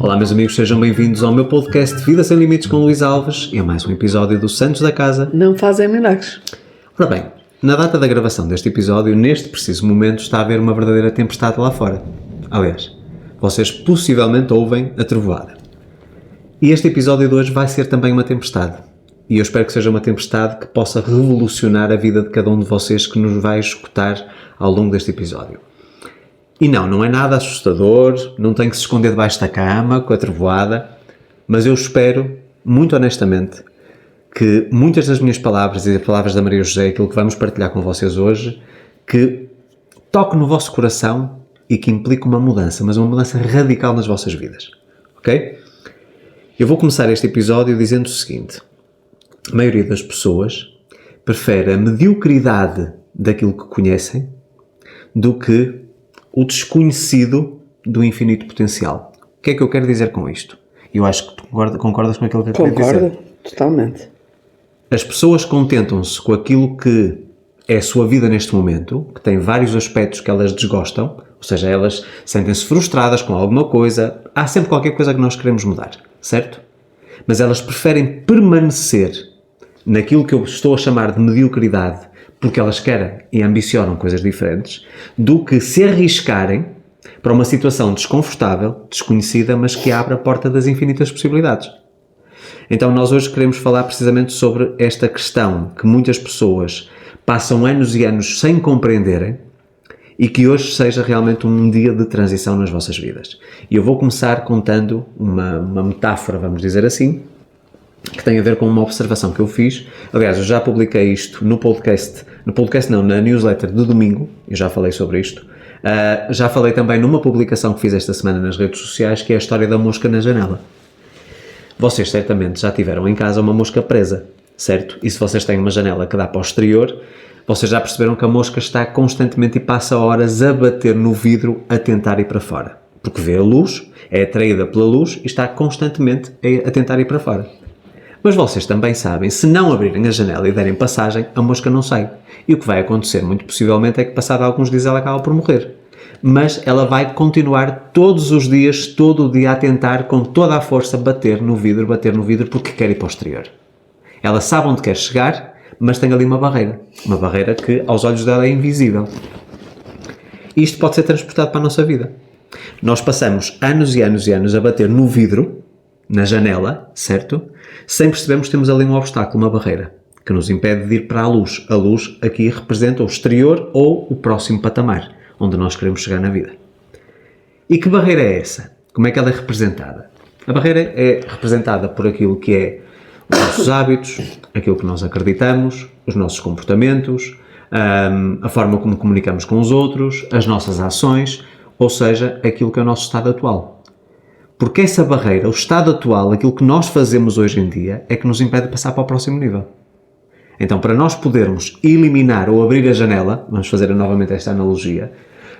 Olá meus amigos, sejam bem-vindos ao meu podcast Vida Sem Limites com Luís Alves e a mais um episódio do Santos da Casa Não Fazem Milagres. Ora bem, na data da gravação deste episódio, neste preciso momento, está a haver uma verdadeira tempestade lá fora. Aliás, vocês possivelmente ouvem a trovoada. E este episódio de hoje vai ser também uma tempestade. E eu espero que seja uma tempestade que possa revolucionar a vida de cada um de vocês que nos vai escutar ao longo deste episódio. E não é nada assustador, não tem que se esconder debaixo da cama com a trovoada, mas eu espero, muito honestamente, que muitas das minhas palavras e das palavras da Maria José, aquilo que vamos partilhar com vocês hoje, que toque no vosso coração e que implique uma mudança, mas uma mudança radical nas vossas vidas, ok? Eu vou começar este episódio dizendo o seguinte: a maioria das pessoas prefere a mediocridade daquilo que conhecem do que o desconhecido do infinito potencial. O que é que eu quero dizer com isto? Eu acho que tu concordas com aquilo que eu quero dizer. Concordo, totalmente. As pessoas contentam-se com aquilo que é a sua vida neste momento, que tem vários aspectos que elas desgostam, ou seja, elas sentem-se frustradas com alguma coisa, há sempre qualquer coisa que nós queremos mudar, certo? Mas elas preferem permanecer naquilo que eu estou a chamar de mediocridade, porque elas querem e ambicionam coisas diferentes, do que se arriscarem para uma situação desconfortável, desconhecida, mas que abre a porta das infinitas possibilidades. Então nós hoje queremos falar precisamente sobre esta questão que muitas pessoas passam anos e anos sem compreenderem e que hoje seja realmente um dia de transição nas vossas vidas. E eu vou começar contando uma metáfora, vamos dizer assim, que tem a ver com uma observação que eu fiz. Aliás, eu já publiquei isto na newsletter de domingo, eu já falei sobre isto. Já falei também numa publicação que fiz esta semana nas redes sociais, que é a história da mosca na janela. Vocês certamente já tiveram em casa uma mosca presa, certo? E se vocês têm uma janela que dá para o exterior, vocês já perceberam que a mosca está constantemente e passa horas a bater no vidro a tentar ir para fora. Porque vê a luz, é atraída pela luz e está constantemente a tentar ir para fora. Mas vocês também sabem, se não abrirem a janela e derem passagem, a mosca não sai. E o que vai acontecer, muito possivelmente, é que passado alguns dias ela acaba por morrer. Mas ela vai continuar todos os dias, todo o dia, a tentar com toda a força bater no vidro, porque quer ir para o exterior. Ela sabe onde quer chegar, mas tem ali uma barreira que aos olhos dela é invisível. E isto pode ser transportado para a nossa vida. Nós passamos anos e anos e anos a bater no vidro, na janela, certo? Sem percebermos que temos ali um obstáculo, uma barreira, que nos impede de ir para a luz. A luz aqui representa o exterior ou o próximo patamar, onde nós queremos chegar na vida. E que barreira é essa? Como é que ela é representada? A barreira é representada por aquilo que é os nossos hábitos, aquilo que nós acreditamos, os nossos comportamentos, a forma como comunicamos com os outros, as nossas ações, ou seja, aquilo que é o nosso estado atual. Porque essa barreira, o estado atual, aquilo que nós fazemos hoje em dia, é que nos impede de passar para o próximo nível. Então, para nós podermos eliminar ou abrir a janela, vamos fazer novamente esta analogia,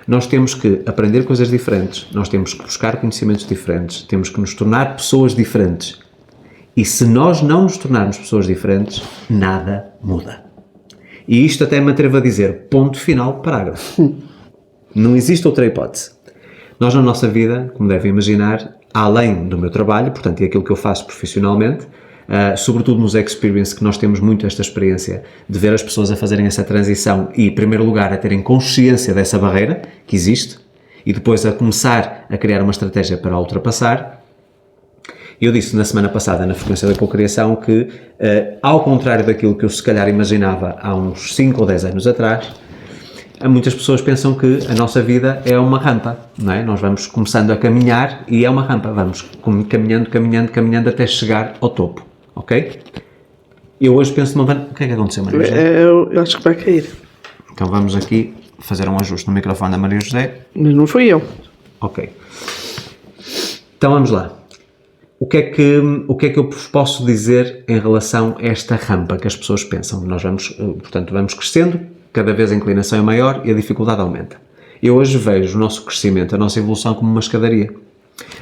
nós temos que aprender coisas diferentes, nós temos que buscar conhecimentos diferentes, temos que nos tornar pessoas diferentes. E se nós não nos tornarmos pessoas diferentes, nada muda. E isto até me atrevo a dizer, ponto final, parágrafo. Não existe outra hipótese. Nós na nossa vida, como devem imaginar, além do meu trabalho, portanto, e aquilo que eu faço profissionalmente, sobretudo nos experience, que nós temos muito esta experiência de ver as pessoas a fazerem essa transição e, em primeiro lugar, a terem consciência dessa barreira que existe e depois a começar a criar uma estratégia para a ultrapassar. Eu disse na semana passada, na frequência da cocriação, que, ao contrário daquilo que eu se calhar imaginava há uns 5 ou 10 anos atrás, muitas pessoas pensam que a nossa vida é uma rampa, não é? Nós vamos começando a caminhar e é uma rampa, vamos caminhando até chegar ao topo, ok? Eu hoje penso numa... O que é que aconteceu, Maria José? Eu acho que vai cair. Então vamos aqui fazer um ajuste no microfone da Maria José. Mas não fui eu. Ok. Então vamos lá. O que é que eu vos posso dizer em relação a esta rampa que as pessoas pensam? Nós vamos crescendo, cada vez a inclinação é maior e a dificuldade aumenta. Eu hoje vejo o nosso crescimento, a nossa evolução como uma escadaria.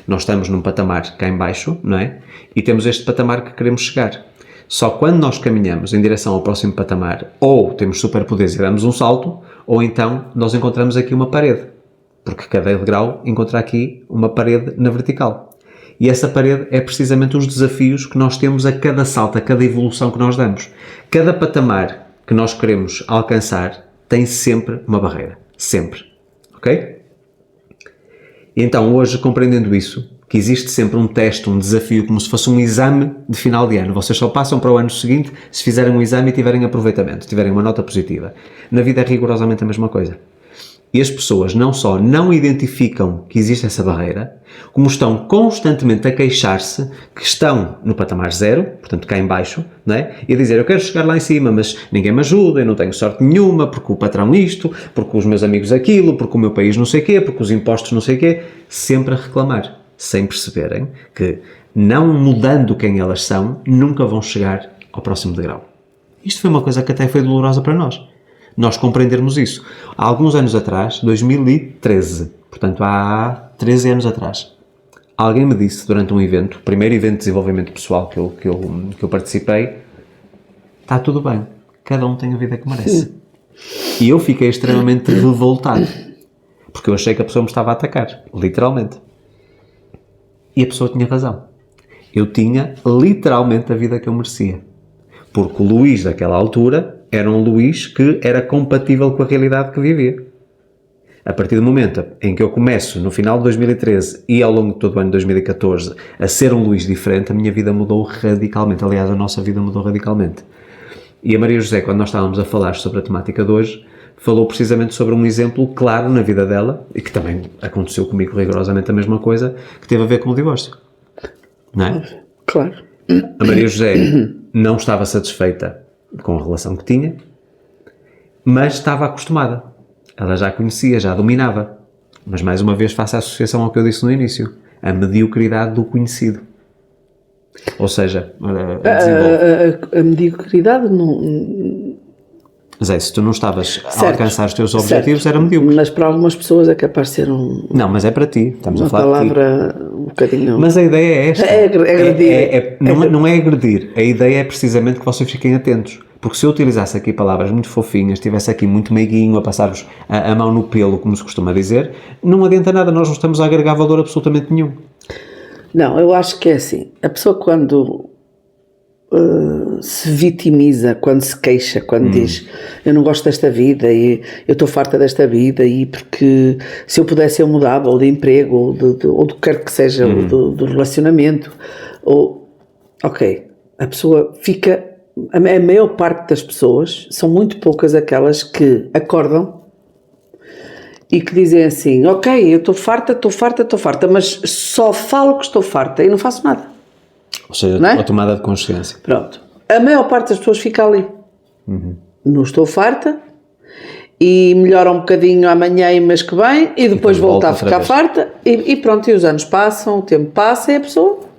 Nós estamos num patamar cá em baixo, não é? E temos este patamar que queremos chegar. Só quando nós caminhamos em direção ao próximo patamar, ou temos superpoderes e damos um salto, ou então nós encontramos aqui uma parede. Porque cada degrau encontra aqui uma parede na vertical. E essa parede é precisamente os desafios que nós temos a cada salto, a cada evolução que nós damos. Cada patamar que nós queremos alcançar tem sempre uma barreira. Sempre. Ok? E então, hoje, compreendendo isso, que existe sempre um teste, um desafio, como se fosse um exame de final de ano. Vocês só passam para o ano seguinte se fizerem um exame e tiverem aproveitamento, tiverem uma nota positiva. Na vida é rigorosamente a mesma coisa. E as pessoas não só não identificam que existe essa barreira, como estão constantemente a queixar-se que estão no patamar zero, portanto cá em baixo, não é? E a dizer, eu quero chegar lá em cima, mas ninguém me ajuda, eu não tenho sorte nenhuma, porque o patrão isto, porque os meus amigos aquilo, porque o meu país não sei o quê, porque os impostos não sei o quê, sempre a reclamar, sem perceberem que, não mudando quem elas são, nunca vão chegar ao próximo degrau. Isto foi uma coisa que até foi dolorosa para nós. Nós compreendermos isso. Há alguns anos atrás, 2013, portanto há 13 anos atrás, alguém me disse durante um evento, o primeiro evento de desenvolvimento pessoal que eu participei, está tudo bem, cada um tem a vida que merece. E eu fiquei extremamente revoltado, porque eu achei que a pessoa me estava a atacar, literalmente. E a pessoa tinha razão. Eu tinha literalmente a vida que eu merecia. Porque o Luís daquela altura era um Luís que era compatível com a realidade que vivia. A partir do momento em que eu começo, no final de 2013 e ao longo de todo o ano de 2014, a ser um Luís diferente, a minha vida mudou radicalmente. Aliás, a nossa vida mudou radicalmente. E a Maria José, quando nós estávamos a falar sobre a temática de hoje, falou precisamente sobre um exemplo claro na vida dela, e que também aconteceu comigo rigorosamente a mesma coisa, que teve a ver com o divórcio. Não é? Claro. A Maria José não estava satisfeita com a relação que tinha, mas estava acostumada. Ela já conhecia, já dominava. Mas, mais uma vez, faço a associação ao que eu disse no início. A mediocridade do conhecido. Ou seja, A mediocridade não... Zé, se tu não estavas Certo. a alcançar os teus objetivos, era medíocre. Mas para algumas pessoas é capaz de ser Não, mas é para ti. Estamos a uma falar de ti. palavra um bocadinho... Mas a ideia é esta. É agredir. Não é agredir. A ideia é precisamente que vocês fiquem atentos. Porque se eu utilizasse aqui palavras muito fofinhas, estivesse aqui muito meiguinho a passar-vos a mão no pelo, como se costuma dizer, não adianta nada, nós não estamos a agregar valor absolutamente nenhum. Não, eu acho que é assim. A pessoa quando se vitimiza, quando se queixa, quando diz eu não gosto desta vida e eu estou farta desta vida e porque se eu pudesse eu mudava, ou de emprego, ou do que quer que seja, ou do relacionamento, ou... Ok, a pessoa fica... A maior parte das pessoas, são muito poucas aquelas que acordam e que dizem assim, ok, eu estou farta, mas só falo que estou farta e não faço nada. Ou seja, Não é? a tomada de consciência. Pronto. A maior parte das pessoas fica ali. Não estou farta e melhora um bocadinho amanhã e mês que vem e depois volta a ficar farta e pronto, e os anos passam, o tempo passa e a pessoa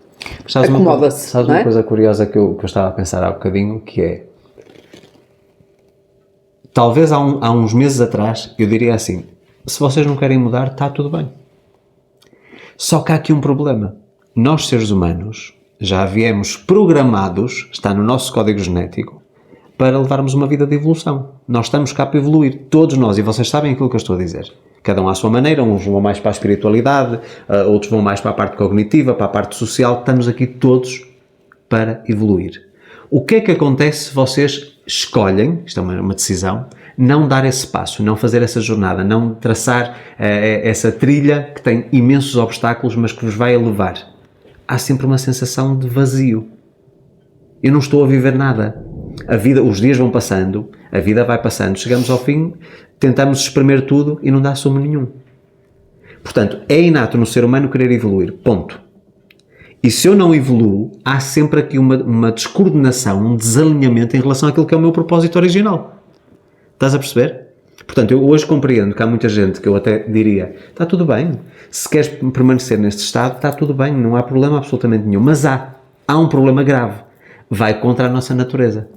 acomoda-se. Sabes não uma é? coisa curiosa que eu estava a pensar há bocadinho, que é, talvez há uns meses atrás, eu diria assim, se vocês não querem mudar, está tudo bem. Só que há aqui um problema. Nós, seres humanos, já viemos programados, está no nosso código genético, para levarmos uma vida de evolução. Nós estamos cá para evoluir, todos nós, e vocês sabem aquilo que eu estou a dizer. Cada um à sua maneira, uns vão mais para a espiritualidade, outros vão mais para a parte cognitiva, para a parte social, estamos aqui todos para evoluir. O que é que acontece se vocês escolhem, isto é uma decisão, não dar esse passo, não fazer essa jornada, não traçar essa trilha que tem imensos obstáculos, mas que vos vai elevar? Há sempre uma sensação de vazio. Eu não estou a viver nada. A vida, os dias vão passando, a vida vai passando, chegamos ao fim, tentamos espremer tudo e não dá sumo nenhum. Portanto, é inato no ser humano querer evoluir, ponto. E se eu não evoluo, há sempre aqui uma descoordenação, um desalinhamento em relação àquilo que é o meu propósito original. Estás a perceber? Portanto, eu hoje compreendo que há muita gente que eu até diria, está tudo bem, se queres permanecer neste estado, está tudo bem, não há problema absolutamente nenhum, mas há um problema grave, vai contra a nossa natureza.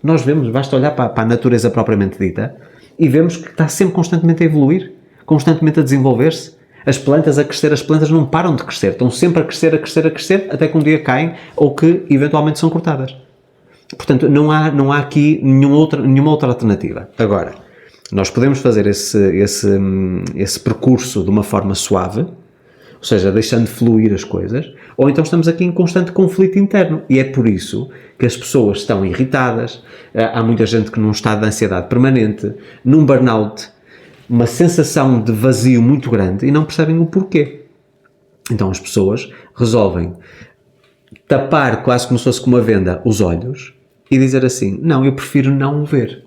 Nós vemos, basta olhar para a natureza propriamente dita e vemos que está sempre constantemente a evoluir, constantemente a desenvolver-se. As plantas a crescer, as plantas não param de crescer, estão sempre a crescer, até que um dia caem ou que eventualmente são cortadas. Portanto, não há aqui nenhuma outra alternativa. Agora, nós podemos fazer esse percurso de uma forma suave, ou seja, deixando fluir as coisas, ou então estamos aqui em constante conflito interno. E é por isso que as pessoas estão irritadas, há muita gente que num estado de ansiedade permanente, num burnout, uma sensação de vazio muito grande e não percebem o porquê. Então as pessoas resolvem tapar, quase como se fosse com uma venda, os olhos e dizer assim, não, eu prefiro não o ver.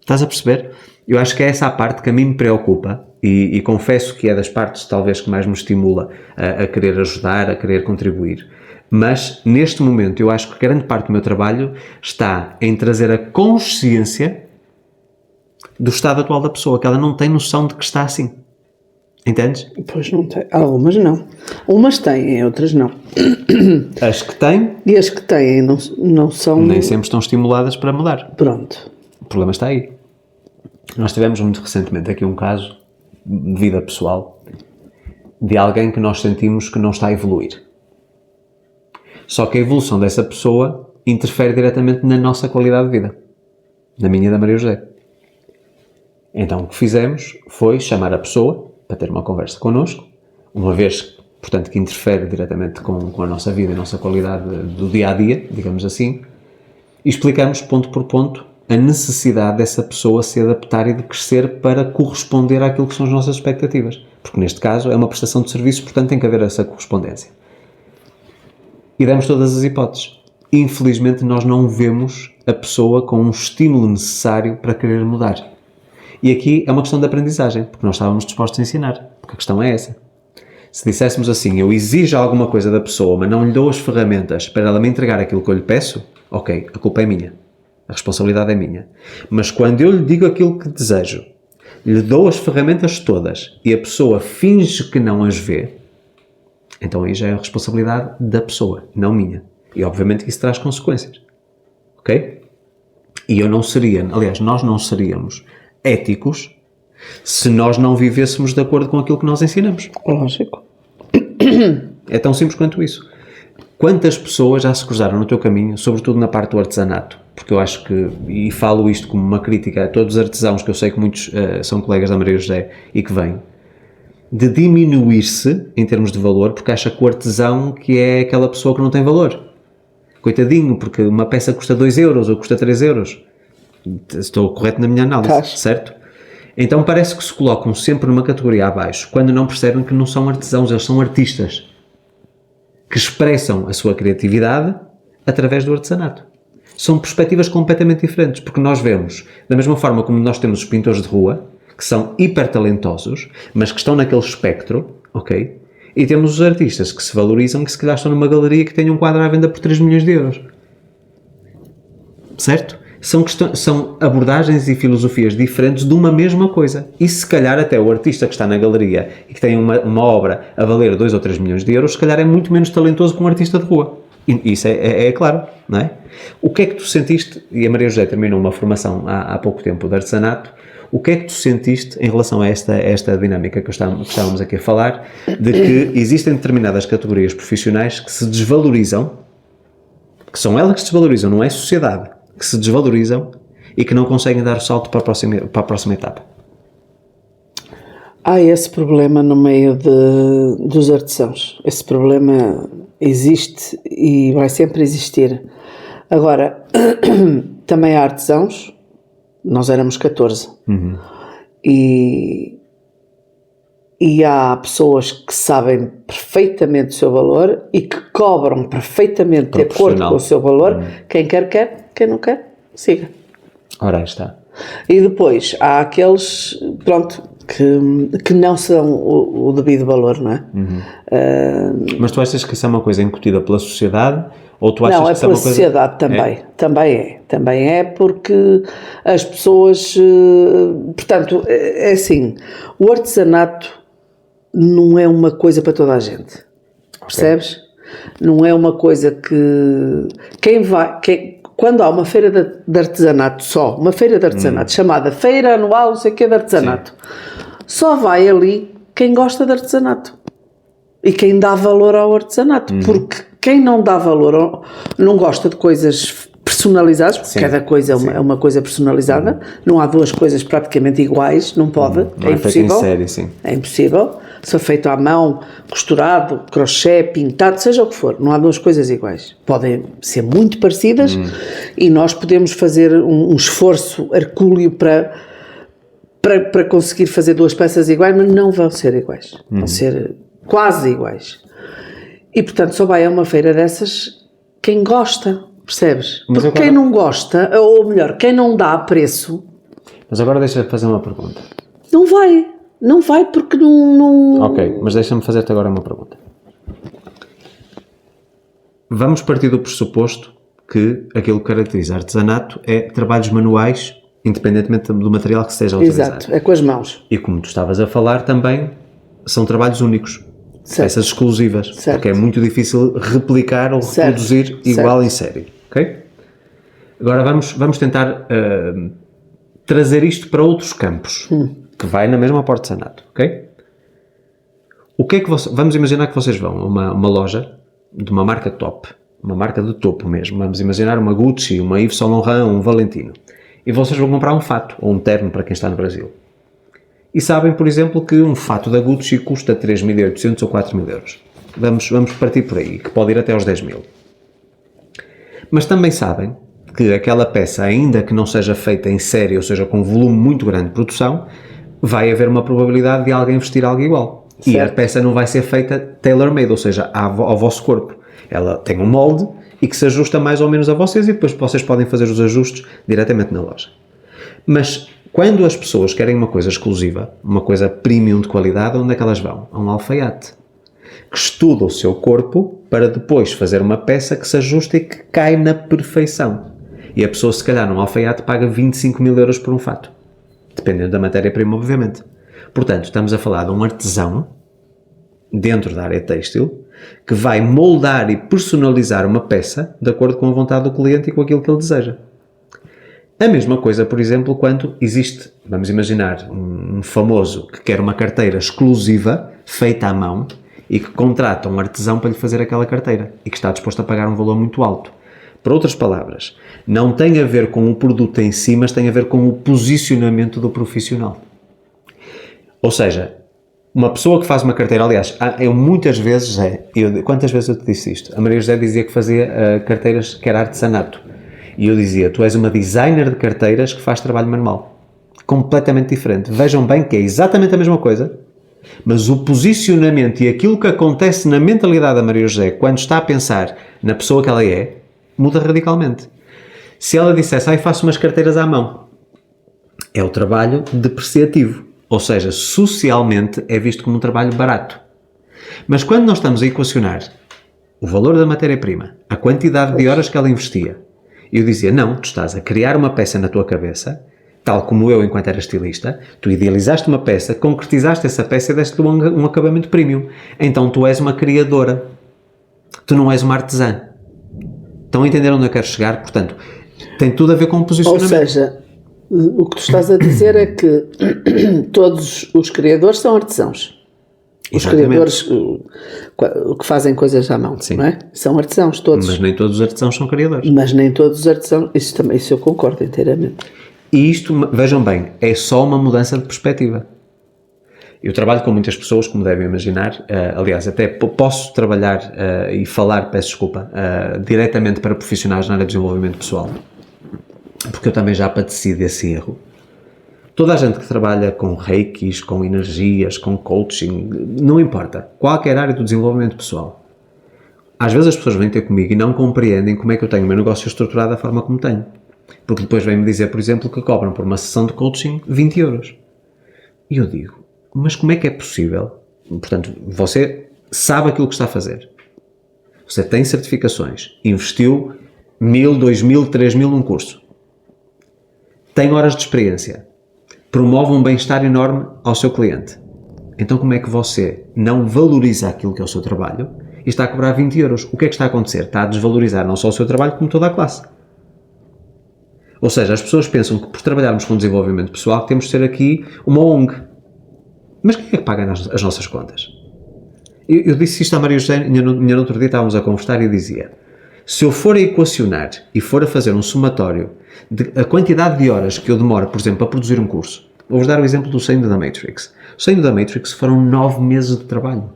Estás a perceber? Eu acho que é essa a parte que a mim me preocupa e confesso que é das partes talvez que mais me estimula a querer ajudar, a querer contribuir. Mas neste momento eu acho que grande parte do meu trabalho está em trazer a consciência do estado atual da pessoa, que ela não tem noção de que está assim. Entendes? Pois não tem. Algumas não. Umas têm, outras não. As que têm... E as que têm não são... nem sempre estão estimuladas para mudar. Pronto. O problema está aí. Nós tivemos muito recentemente aqui um caso de vida pessoal de alguém que nós sentimos que não está a evoluir. Só que a evolução dessa pessoa interfere diretamente na nossa qualidade de vida. Na minha e da Maria José. Então o que fizemos foi chamar a pessoa para ter uma conversa connosco, uma vez, portanto, que interfere diretamente com a nossa vida e a nossa qualidade do dia-a-dia, digamos assim, e explicamos ponto por ponto a necessidade dessa pessoa se adaptar e de crescer para corresponder àquilo que são as nossas expectativas. Porque neste caso é uma prestação de serviço, portanto tem que haver essa correspondência. E damos todas as hipóteses. Infelizmente nós não vemos a pessoa com um estímulo necessário para querer mudar. E aqui é uma questão de aprendizagem, porque nós estávamos dispostos a ensinar. Porque a questão é essa. Se disséssemos assim, eu exijo alguma coisa da pessoa, mas não lhe dou as ferramentas para ela me entregar aquilo que eu lhe peço, ok, a culpa é minha. A responsabilidade é minha. Mas quando eu lhe digo aquilo que desejo, lhe dou as ferramentas todas e a pessoa finge que não as vê, então aí já é a responsabilidade da pessoa, não minha. E obviamente que isso traz consequências. Ok? E eu não seria, aliás, nós não seríamos éticos se nós não vivêssemos de acordo com aquilo que nós ensinamos. Lógico. É tão simples quanto isso. Quantas pessoas já se cruzaram no teu caminho, sobretudo na parte do artesanato? Porque eu acho que, e falo isto como uma crítica a todos os artesãos, que eu sei que muitos são colegas da Maria José e que vêm, de diminuir-se em termos de valor, porque acha que o artesão que é aquela pessoa que não tem valor. Coitadinho, porque uma peça custa 2 euros ou custa 3 euros. Estou correto na minha análise, certo? Então parece que se colocam sempre numa categoria abaixo, quando não percebem que não são artesãos, eles são artistas, que expressam a sua criatividade através do artesanato. São perspectivas completamente diferentes, porque nós vemos, da mesma forma como nós temos os pintores de rua, que são hiper talentosos, mas que estão naquele espectro, ok? E temos os artistas que se valorizam, que se calhar estão numa galeria que tem um quadro à venda por 3 milhões de euros. Certo? São abordagens e filosofias diferentes de uma mesma coisa. E se calhar até o artista que está na galeria e que tem uma obra a valer 2 ou 3 milhões de euros, se calhar é muito menos talentoso que um artista de rua. E isso é claro, não é? O que é que tu sentiste, e a Maria José terminou uma formação há pouco tempo de artesanato, o que é que tu sentiste em relação a esta dinâmica que estávamos aqui a falar, de que existem determinadas categorias profissionais que se desvalorizam, que são elas que se desvalorizam, não é a sociedade, que se desvalorizam e que não conseguem dar o salto para a próxima etapa? Há esse problema no meio dos artesãos. Esse problema existe e vai sempre existir. Agora, também há artesãos, nós éramos 14, e há pessoas que sabem perfeitamente o seu valor e que cobram perfeitamente de acordo com o seu valor. Quem quer, quem não quer, siga. Ora, aí está. E depois há aqueles, pronto, que não são o devido valor, não é? Mas tu achas que isso é uma coisa incutida pela sociedade? Ou tu achas não, é que isso é pela uma coisa... sociedade também. Também é porque as pessoas... Portanto, é assim, o artesanato não é uma coisa para toda a gente. Percebes? Não é uma coisa que... Quando há uma feira de artesanato só, uma feira de artesanato chamada Feira Anual, não sei o que, de artesanato, só vai ali quem gosta de artesanato e quem dá valor ao artesanato, porque quem não dá valor, não gosta de coisas personalizados, porque Sim, cada coisa é uma coisa personalizada, não há duas coisas praticamente iguais, não pode, Não é feito em série, sim. É impossível, se é feito à mão, costurado, crochê, pintado, seja o que for, não há duas coisas iguais. Podem ser muito parecidas e nós podemos fazer um esforço hercúleo para conseguir fazer duas peças iguais, mas não vão ser iguais, vão ser quase iguais. E portanto só vai a uma feira dessas quem gosta, percebes? Porque quem não gosta, ou melhor, quem não dá preço... Mas agora deixa-me fazer uma pergunta. Não vai porque não... Ok, mas deixa-me fazer-te agora uma pergunta. Vamos partir do pressuposto que aquilo que caracteriza artesanato é trabalhos manuais, independentemente do material que se esteja a utilizar. Exato, é com as mãos. E como tu estavas a falar também, são trabalhos únicos, peças exclusivas, porque é muito difícil replicar ou reproduzir igual em série, ok? Agora vamos tentar trazer isto para outros campos, que vai na mesma para o artesanato, ok? O que é que vamos imaginar que vocês vão a uma loja de uma marca top, uma marca de topo mesmo, vamos imaginar uma Gucci, uma Yves Saint Laurent, um Valentino, e vocês vão comprar um fato, ou um terno para quem está no Brasil. E sabem, por exemplo, que um fato da Gucci custa 3.800 ou 4.000 euros. Vamos partir por aí, que pode ir até aos 10.000. Mas também sabem que aquela peça, ainda que não seja feita em série, ou seja, com um volume muito grande de produção, vai haver uma probabilidade de alguém vestir algo igual. Certo. E a peça não vai ser feita tailor-made, ou seja, ao vosso corpo. Ela tem um molde e que se ajusta mais ou menos a vocês e depois vocês podem fazer os ajustes diretamente na loja. Mas quando as pessoas querem uma coisa exclusiva, uma coisa premium de qualidade, onde é que elas vão? A um alfaiate, que estuda o seu corpo para depois fazer uma peça que se ajusta e que cai na perfeição. E a pessoa, se calhar, num alfaiate paga 25.000 euros por um fato, dependendo da matéria-prima, obviamente. Portanto, estamos a falar de um artesão, dentro da área têxtil, que vai moldar e personalizar uma peça de acordo com a vontade do cliente e com aquilo que ele deseja. A mesma coisa, por exemplo, quando existe, vamos imaginar, um famoso que quer uma carteira exclusiva, feita à mão, e que contrata um artesão para lhe fazer aquela carteira, e que está disposto a pagar um valor muito alto. Por outras palavras, não tem a ver com o produto em si, mas tem a ver com o posicionamento do profissional. Ou seja, uma pessoa que faz uma carteira, aliás, eu muitas vezes, quantas vezes eu te disse isto? A Maria José dizia que fazia carteiras que era artesanato. E eu dizia, tu és uma designer de carteiras que faz trabalho manual. Completamente diferente. Vejam bem que é exatamente a mesma coisa, mas o posicionamento e aquilo que acontece na mentalidade da Maria José quando está a pensar na pessoa que ela é, muda radicalmente. Se ela dissesse, faço umas carteiras à mão, é o trabalho depreciativo. Ou seja, socialmente é visto como um trabalho barato. Mas quando nós estamos a equacionar o valor da matéria-prima, a quantidade de horas que ela investia, eu dizia, não, tu estás a criar uma peça na tua cabeça, tal como eu enquanto era estilista, tu idealizaste uma peça, concretizaste essa peça e deste-lhe um acabamento premium. Então tu és uma criadora, tu não és uma artesã. Estão a entender onde eu quero chegar? Portanto, tem tudo a ver com o posicionamento. Ou seja, o que tu estás a dizer é que todos os criadores são artesãos. Os criadores que fazem coisas à mão, não é? São artesãos todos. Mas nem todos os artesãos são criadores. Mas nem todos os artesãos, isso eu concordo inteiramente. E isto, vejam bem, é só uma mudança de perspectiva. Eu trabalho com muitas pessoas, como devem imaginar, aliás, até posso trabalhar e falar, peço desculpa, diretamente para profissionais na área de desenvolvimento pessoal, porque eu também já padeci desse erro. Toda a gente que trabalha com reikis, com energias, com coaching, não importa, qualquer área do desenvolvimento pessoal. Às vezes as pessoas vêm ter comigo e não compreendem como é que eu tenho o meu negócio estruturado da forma como tenho. Porque depois vêm-me dizer, por exemplo, que cobram por uma sessão de coaching 20 euros. E eu digo, mas como é que é possível? Portanto, você sabe aquilo que está a fazer. Você tem certificações, investiu 1.000, 2.000, 3.000 num curso. Tem horas de experiência. Promove um bem-estar enorme ao seu cliente. Então como é que você não valoriza aquilo que é o seu trabalho e está a cobrar 20 euros? O que é que está a acontecer? Está a desvalorizar não só o seu trabalho, como toda a classe. Ou seja, as pessoas pensam que por trabalharmos com desenvolvimento pessoal temos de ser aqui uma ONG. Mas quem é que paga as nossas contas? Eu disse isto à Maria José, no outro dia estávamos a conversar e eu dizia, Se eu for a equacionar e for a fazer um somatório a quantidade de horas que eu demoro, por exemplo, a produzir um curso, vou-vos dar o exemplo do Saindo da Matrix. O Saindo da Matrix foram 9 meses de trabalho.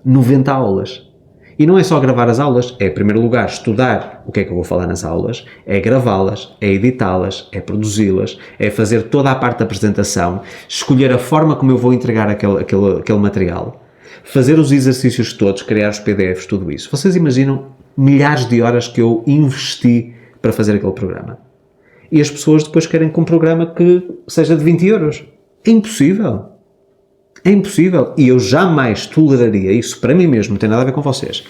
90 aulas. E não é só gravar as aulas, é, em primeiro lugar, estudar o que é que eu vou falar nas aulas, é gravá-las, é editá-las, é produzi-las, é fazer toda a parte da apresentação, escolher a forma como eu vou entregar aquele material, fazer os exercícios todos, criar os PDFs, tudo isso. Vocês imaginam milhares de horas que eu investi para fazer aquele programa? E as pessoas depois querem que um programa que seja de 20 euros. É impossível. É impossível. E eu jamais toleraria isso para mim mesmo, não tem nada a ver com vocês.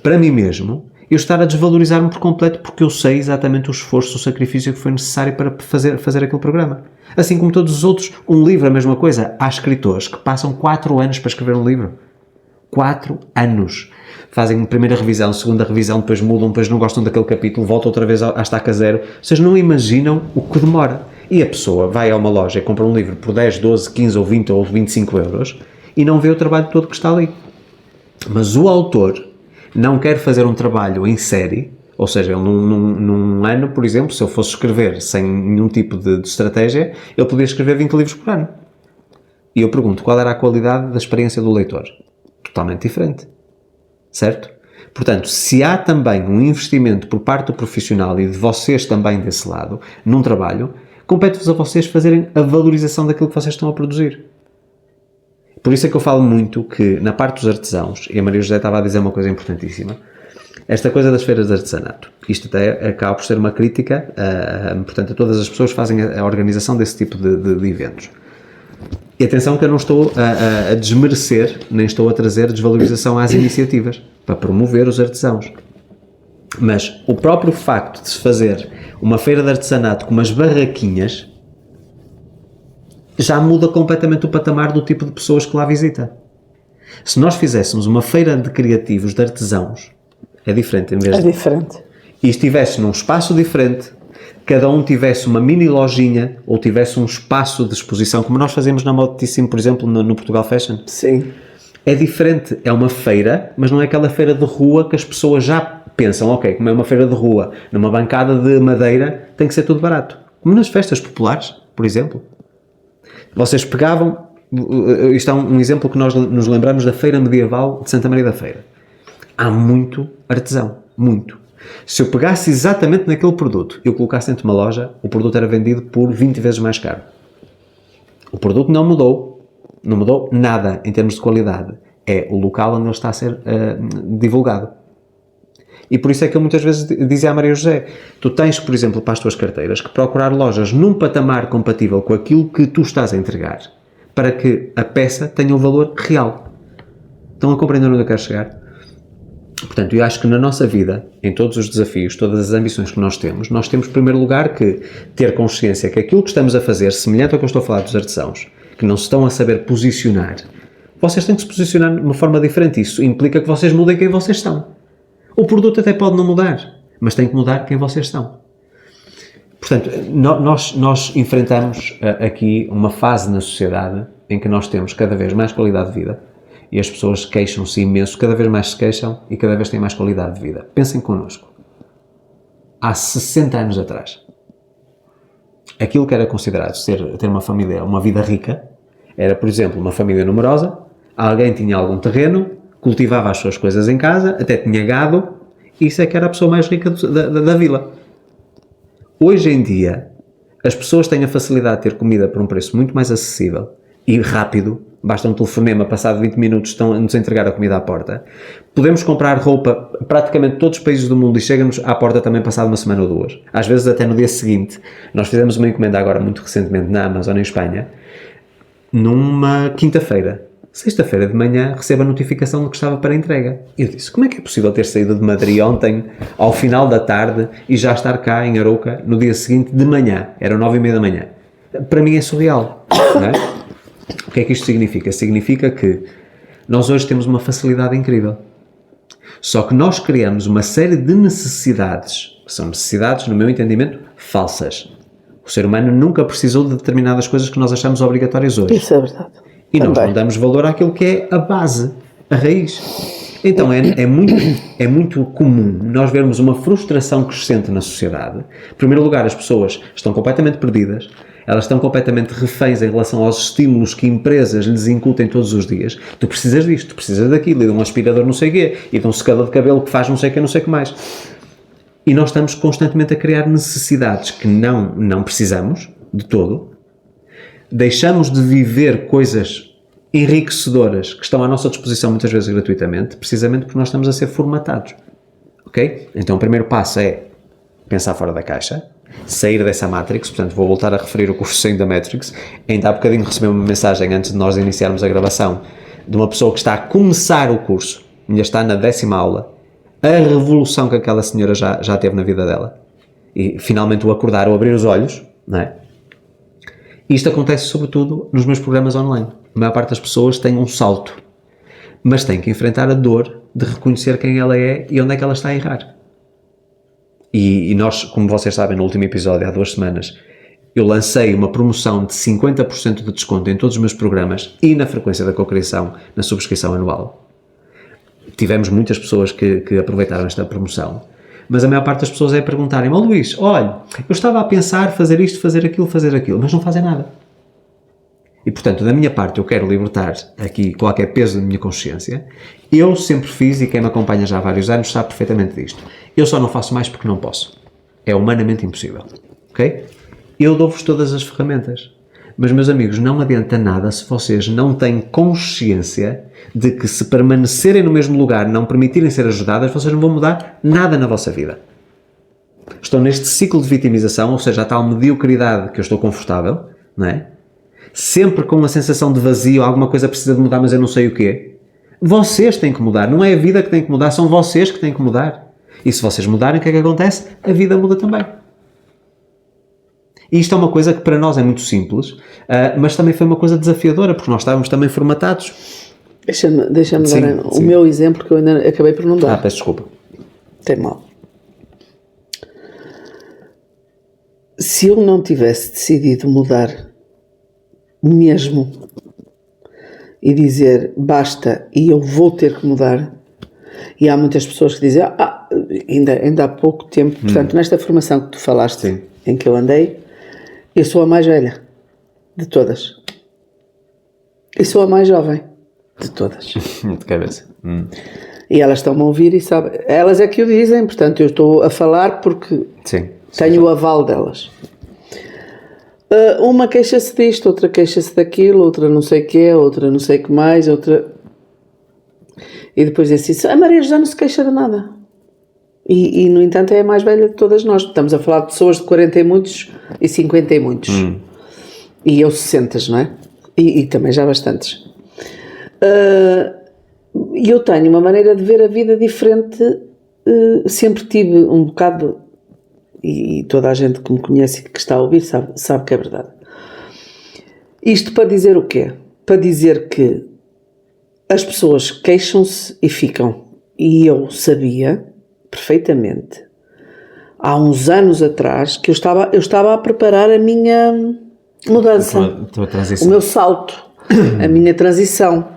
Para mim mesmo, eu estar a desvalorizar-me por completo porque eu sei exatamente o esforço, o sacrifício que foi necessário para fazer aquele programa. Assim como todos os outros, um livro, a mesma coisa. Há escritores que passam 4 anos para escrever um livro. 4 anos. Fazem primeira revisão, segunda revisão, depois mudam, depois não gostam daquele capítulo, voltam outra vez à estaca zero. Vocês não imaginam o que demora. E a pessoa vai a uma loja e compra um livro por 10, 12, 15 ou 20 ou 25 euros e não vê o trabalho todo que está ali. Mas o autor não quer fazer um trabalho em série, ou seja, ele num ano, por exemplo, se eu fosse escrever sem nenhum tipo de estratégia, ele podia escrever 20 livros por ano. E eu pergunto, qual era a qualidade da experiência do leitor? Totalmente diferente. Certo? Portanto, se há também um investimento por parte do profissional e de vocês também desse lado, num trabalho, compete-vos a vocês fazerem a valorização daquilo que vocês estão a produzir. Por isso é que eu falo muito que na parte dos artesãos, e a Maria José estava a dizer uma coisa importantíssima, esta coisa das feiras de artesanato, isto até acaba por ser uma crítica, portanto, a todas as pessoas que fazem a organização desse tipo de eventos. E atenção que eu não estou a desmerecer, nem estou a trazer desvalorização às iniciativas, para promover os artesãos. Mas o próprio facto de se fazer uma feira de artesanato com umas barraquinhas já muda completamente o patamar do tipo de pessoas que lá visita. Se nós fizéssemos uma feira de criativos, de artesãos, é diferente. É diferente. E estivesse num espaço diferente, cada um tivesse uma mini lojinha ou tivesse um espaço de exposição, como nós fazemos na Moditissimo, por exemplo, no Portugal Fashion. Sim. É diferente, é uma feira, mas não é aquela feira de rua que as pessoas já pensam, ok, como é uma feira de rua, numa bancada de madeira, tem que ser tudo barato. Como nas festas populares, por exemplo. Vocês pegavam, isto é um exemplo que nós nos lembramos da Feira Medieval de Santa Maria da Feira. Há muito artesão, muito. Se eu pegasse exatamente naquele produto e o colocasse dentro de uma loja, o produto era vendido por 20 vezes mais caro. O produto não mudou nada em termos de qualidade. É o local onde ele está a ser divulgado. E por isso é que eu muitas vezes dizia à Maria José, tu tens, por exemplo, para as tuas carteiras, que procurar lojas num patamar compatível com aquilo que tu estás a entregar, para que a peça tenha o valor real. Estão a compreender onde eu quero chegar? Portanto, eu acho que na nossa vida, em todos os desafios, todas as ambições que nós temos, em primeiro lugar, que ter consciência que aquilo que estamos a fazer, semelhante ao que eu estou a falar dos artesãos, que não se estão a saber posicionar, vocês têm que se posicionar de uma forma diferente. Isso implica que vocês mudem quem vocês são. O produto até pode não mudar, mas tem que mudar quem vocês são. Portanto, nós enfrentamos aqui uma fase na sociedade em que nós temos cada vez mais qualidade de vida e as pessoas queixam-se imenso, cada vez mais se queixam e cada vez têm mais qualidade de vida. Pensem connosco. Há 60 anos atrás, aquilo que era considerado ter uma família, uma vida rica, era, por exemplo, uma família numerosa, alguém tinha algum terreno, cultivava as suas coisas em casa, até tinha gado, e isso é que era a pessoa mais rica da vila. Hoje em dia, as pessoas têm a facilidade de ter comida por um preço muito mais acessível e rápido, basta um telefonema, passado 20 minutos estão-nos a entregar a comida à porta. Podemos comprar roupa praticamente todos os países do mundo e chega-nos à porta também passado uma semana ou duas. Às vezes até no dia seguinte. Nós fizemos uma encomenda agora muito recentemente na Amazon em Espanha, numa quinta-feira. Sexta-feira de manhã recebo a notificação de que estava para entrega. Eu disse, como é que é possível ter saído de Madrid ontem, ao final da tarde, e já estar cá em Arouca no dia seguinte de manhã? Eram 9h30 da manhã. Para mim é surreal, não é? O que é que isto significa? Significa que nós hoje temos uma facilidade incrível. Só que nós criamos uma série de necessidades, que são necessidades, no meu entendimento, falsas. O ser humano nunca precisou de determinadas coisas que nós achamos obrigatórias hoje. Isso é verdade. E nós não damos valor àquilo que é a base, a raiz. Então é muito comum nós vermos uma frustração crescente na sociedade. Em primeiro lugar, as pessoas estão completamente perdidas, elas estão completamente reféns em relação aos estímulos que empresas lhes incutem todos os dias. Tu precisas disto, tu precisas daquilo, e de um aspirador não sei o quê, e de um secador de cabelo que faz não sei o quê, não sei o que mais. E nós estamos constantemente a criar necessidades que não precisamos de todo. Deixamos de viver coisas enriquecedoras que estão à nossa disposição muitas vezes gratuitamente, precisamente porque nós estamos a ser formatados, ok? Então o primeiro passo é pensar fora da caixa, sair dessa Matrix. Portanto vou voltar a referir o curso Saindo da Matrix. Ainda há bocadinho recebi uma mensagem antes de nós iniciarmos a gravação de uma pessoa que está a começar o curso, ainda está na 10ª aula, a revolução que aquela senhora já teve na vida dela, e finalmente o acordar, o abrir os olhos, não é? Isto acontece sobretudo nos meus programas online. A maior parte das pessoas tem um salto, mas tem que enfrentar a dor de reconhecer quem ela é e onde é que ela está a errar. E nós, como vocês sabem, no último episódio, há 2 semanas, eu lancei uma promoção de 50% de desconto em todos os meus programas e na frequência da cocriação, na subscrição anual. Tivemos muitas pessoas que aproveitaram esta promoção, mas a maior parte das pessoas é perguntarem: ó Luís, olha, eu estava a pensar fazer isto, fazer aquilo, mas não fazem nada. E portanto, da minha parte, eu quero libertar aqui qualquer peso da minha consciência. Eu sempre fiz, e quem me acompanha já há vários anos sabe perfeitamente disto, eu só não faço mais porque não posso. É humanamente impossível, ok? Eu dou-vos todas as ferramentas, mas meus amigos, não adianta nada se vocês não têm consciência de que, se permanecerem no mesmo lugar, não permitirem ser ajudadas, vocês não vão mudar nada na vossa vida. Estão neste ciclo de vitimização, ou seja, a tal mediocridade que eu estou confortável, não é? Sempre com uma sensação de vazio, alguma coisa precisa de mudar, mas eu não sei o quê. Vocês têm que mudar, não é a vida que tem que mudar, são vocês que têm que mudar. E se vocês mudarem, o que é que acontece? A vida muda também. E isto é uma coisa que para nós é muito simples, mas também foi uma coisa desafiadora, porque nós estávamos também formatados. Deixa-me dar o meu exemplo, que eu ainda acabei por não dar. Peço desculpa. Tem mal. Se eu não tivesse decidido mudar mesmo e dizer basta e eu vou ter que mudar, e há muitas pessoas que dizem ainda há pouco tempo, portanto nesta formação que tu falaste, sim, em que eu andei, eu sou a mais velha de todas e sou a mais jovem de todas. De cabeça. E elas estão-me a ouvir e sabem, elas é que o dizem, portanto eu estou a falar porque sim, tenho o aval delas. Uma queixa-se disto, outra queixa-se daquilo, outra não sei o quê, outra não sei o que mais, outra... E depois diz assim, a Maria já não se queixa de nada. E no entanto é a mais velha de todas nós. Estamos a falar de pessoas de 40 e muitos e 50 e muitos. E eu 60, não é? E também já bastantes. E eu tenho uma maneira de ver a vida diferente. Sempre tive um bocado... E toda a gente que me conhece e que está a ouvir sabe que é verdade. Isto para dizer o quê? Para dizer que as pessoas queixam-se e ficam. E eu sabia perfeitamente, há uns anos atrás, que eu estava a preparar a minha mudança, o meu salto, a minha transição.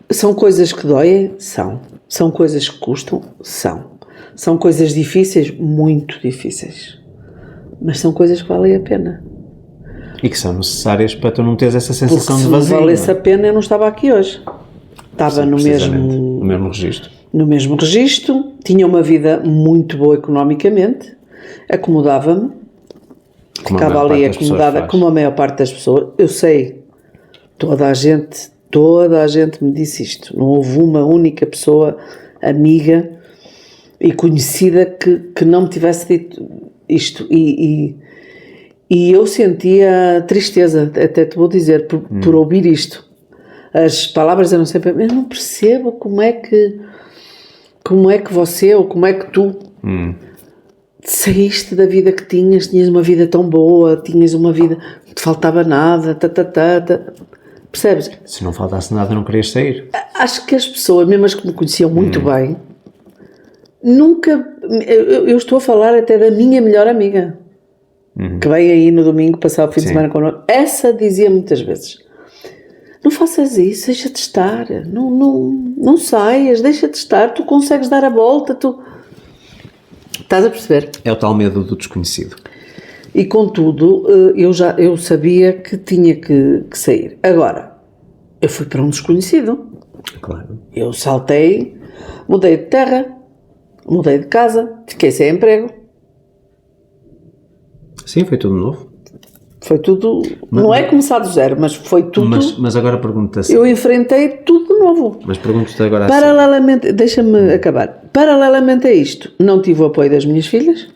São coisas que doem? São coisas que custam? São coisas difíceis? Muito difíceis. Mas são coisas que valem a pena. E que são necessárias para tu não teres essa sensação de vazio. Se valesse a pena, eu não estava aqui hoje. Estava no mesmo registro. No mesmo registro, tinha uma vida muito boa economicamente, acomodava-me, ficava ali acomodada como a maior parte das pessoas. Eu sei, toda a gente me disse isto. Não houve uma única pessoa, amiga e conhecida que não me tivesse dito isto. E eu sentia tristeza, até te vou dizer, por ouvir isto. As palavras eram sempre, eu não percebo como é que você, ou como é que tu saíste da vida que tinhas uma vida tão boa, tinhas uma vida, não te faltava nada, percebes? Se não faltasse nada, não querias sair. Acho que as pessoas, mesmo as que me conheciam muito bem, nunca, eu estou a falar até da minha melhor amiga, que veio aí no domingo passar o fim de semana connosco, essa dizia muitas vezes, não faças isso, deixa-te estar, não saias, deixa-te estar, tu consegues dar a volta, tu... Estás a perceber? É o tal medo do desconhecido. E contudo, eu sabia que tinha que sair. Agora, eu fui para um desconhecido. Claro. Eu saltei, mudei de terra, mudei de casa, fiquei sem emprego. Sim, foi tudo novo. Foi tudo, não é começar do zero, mas foi tudo. Mas agora pergunto-te assim. Eu enfrentei tudo de novo. Mas pergunto-te agora assim. Paralelamente, deixa-me acabar. Paralelamente a isto, não tive o apoio das minhas filhas,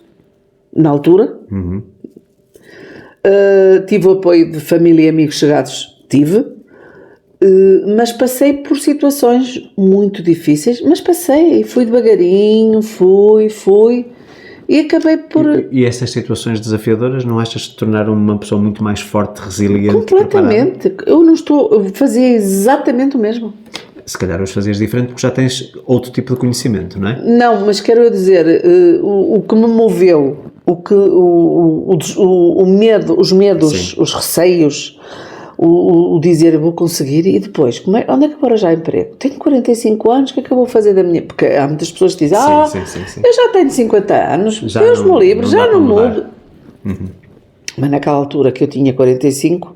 na altura. Tive o apoio de família e amigos chegados, mas passei por situações muito difíceis, mas fui devagarinho, fui, e acabei por... E essas situações desafiadoras não achas que te tornaram uma pessoa muito mais forte, resiliente? Completamente. Preparada? Eu fazia exatamente o mesmo. Se calhar os fazias diferente porque já tens outro tipo de conhecimento, não é? Não, mas quero dizer, o que me moveu, o medo, os medos, Sim. os receios, o dizer eu vou conseguir e depois, onde é que eu vou arranjar emprego? Tenho 45 anos, o que é que eu vou fazer da minha... Porque há muitas pessoas que dizem, sim. eu já tenho 50 anos, Já Deus não- me livre, não já dá não para mudar. mudo. Mas naquela altura que eu tinha 45,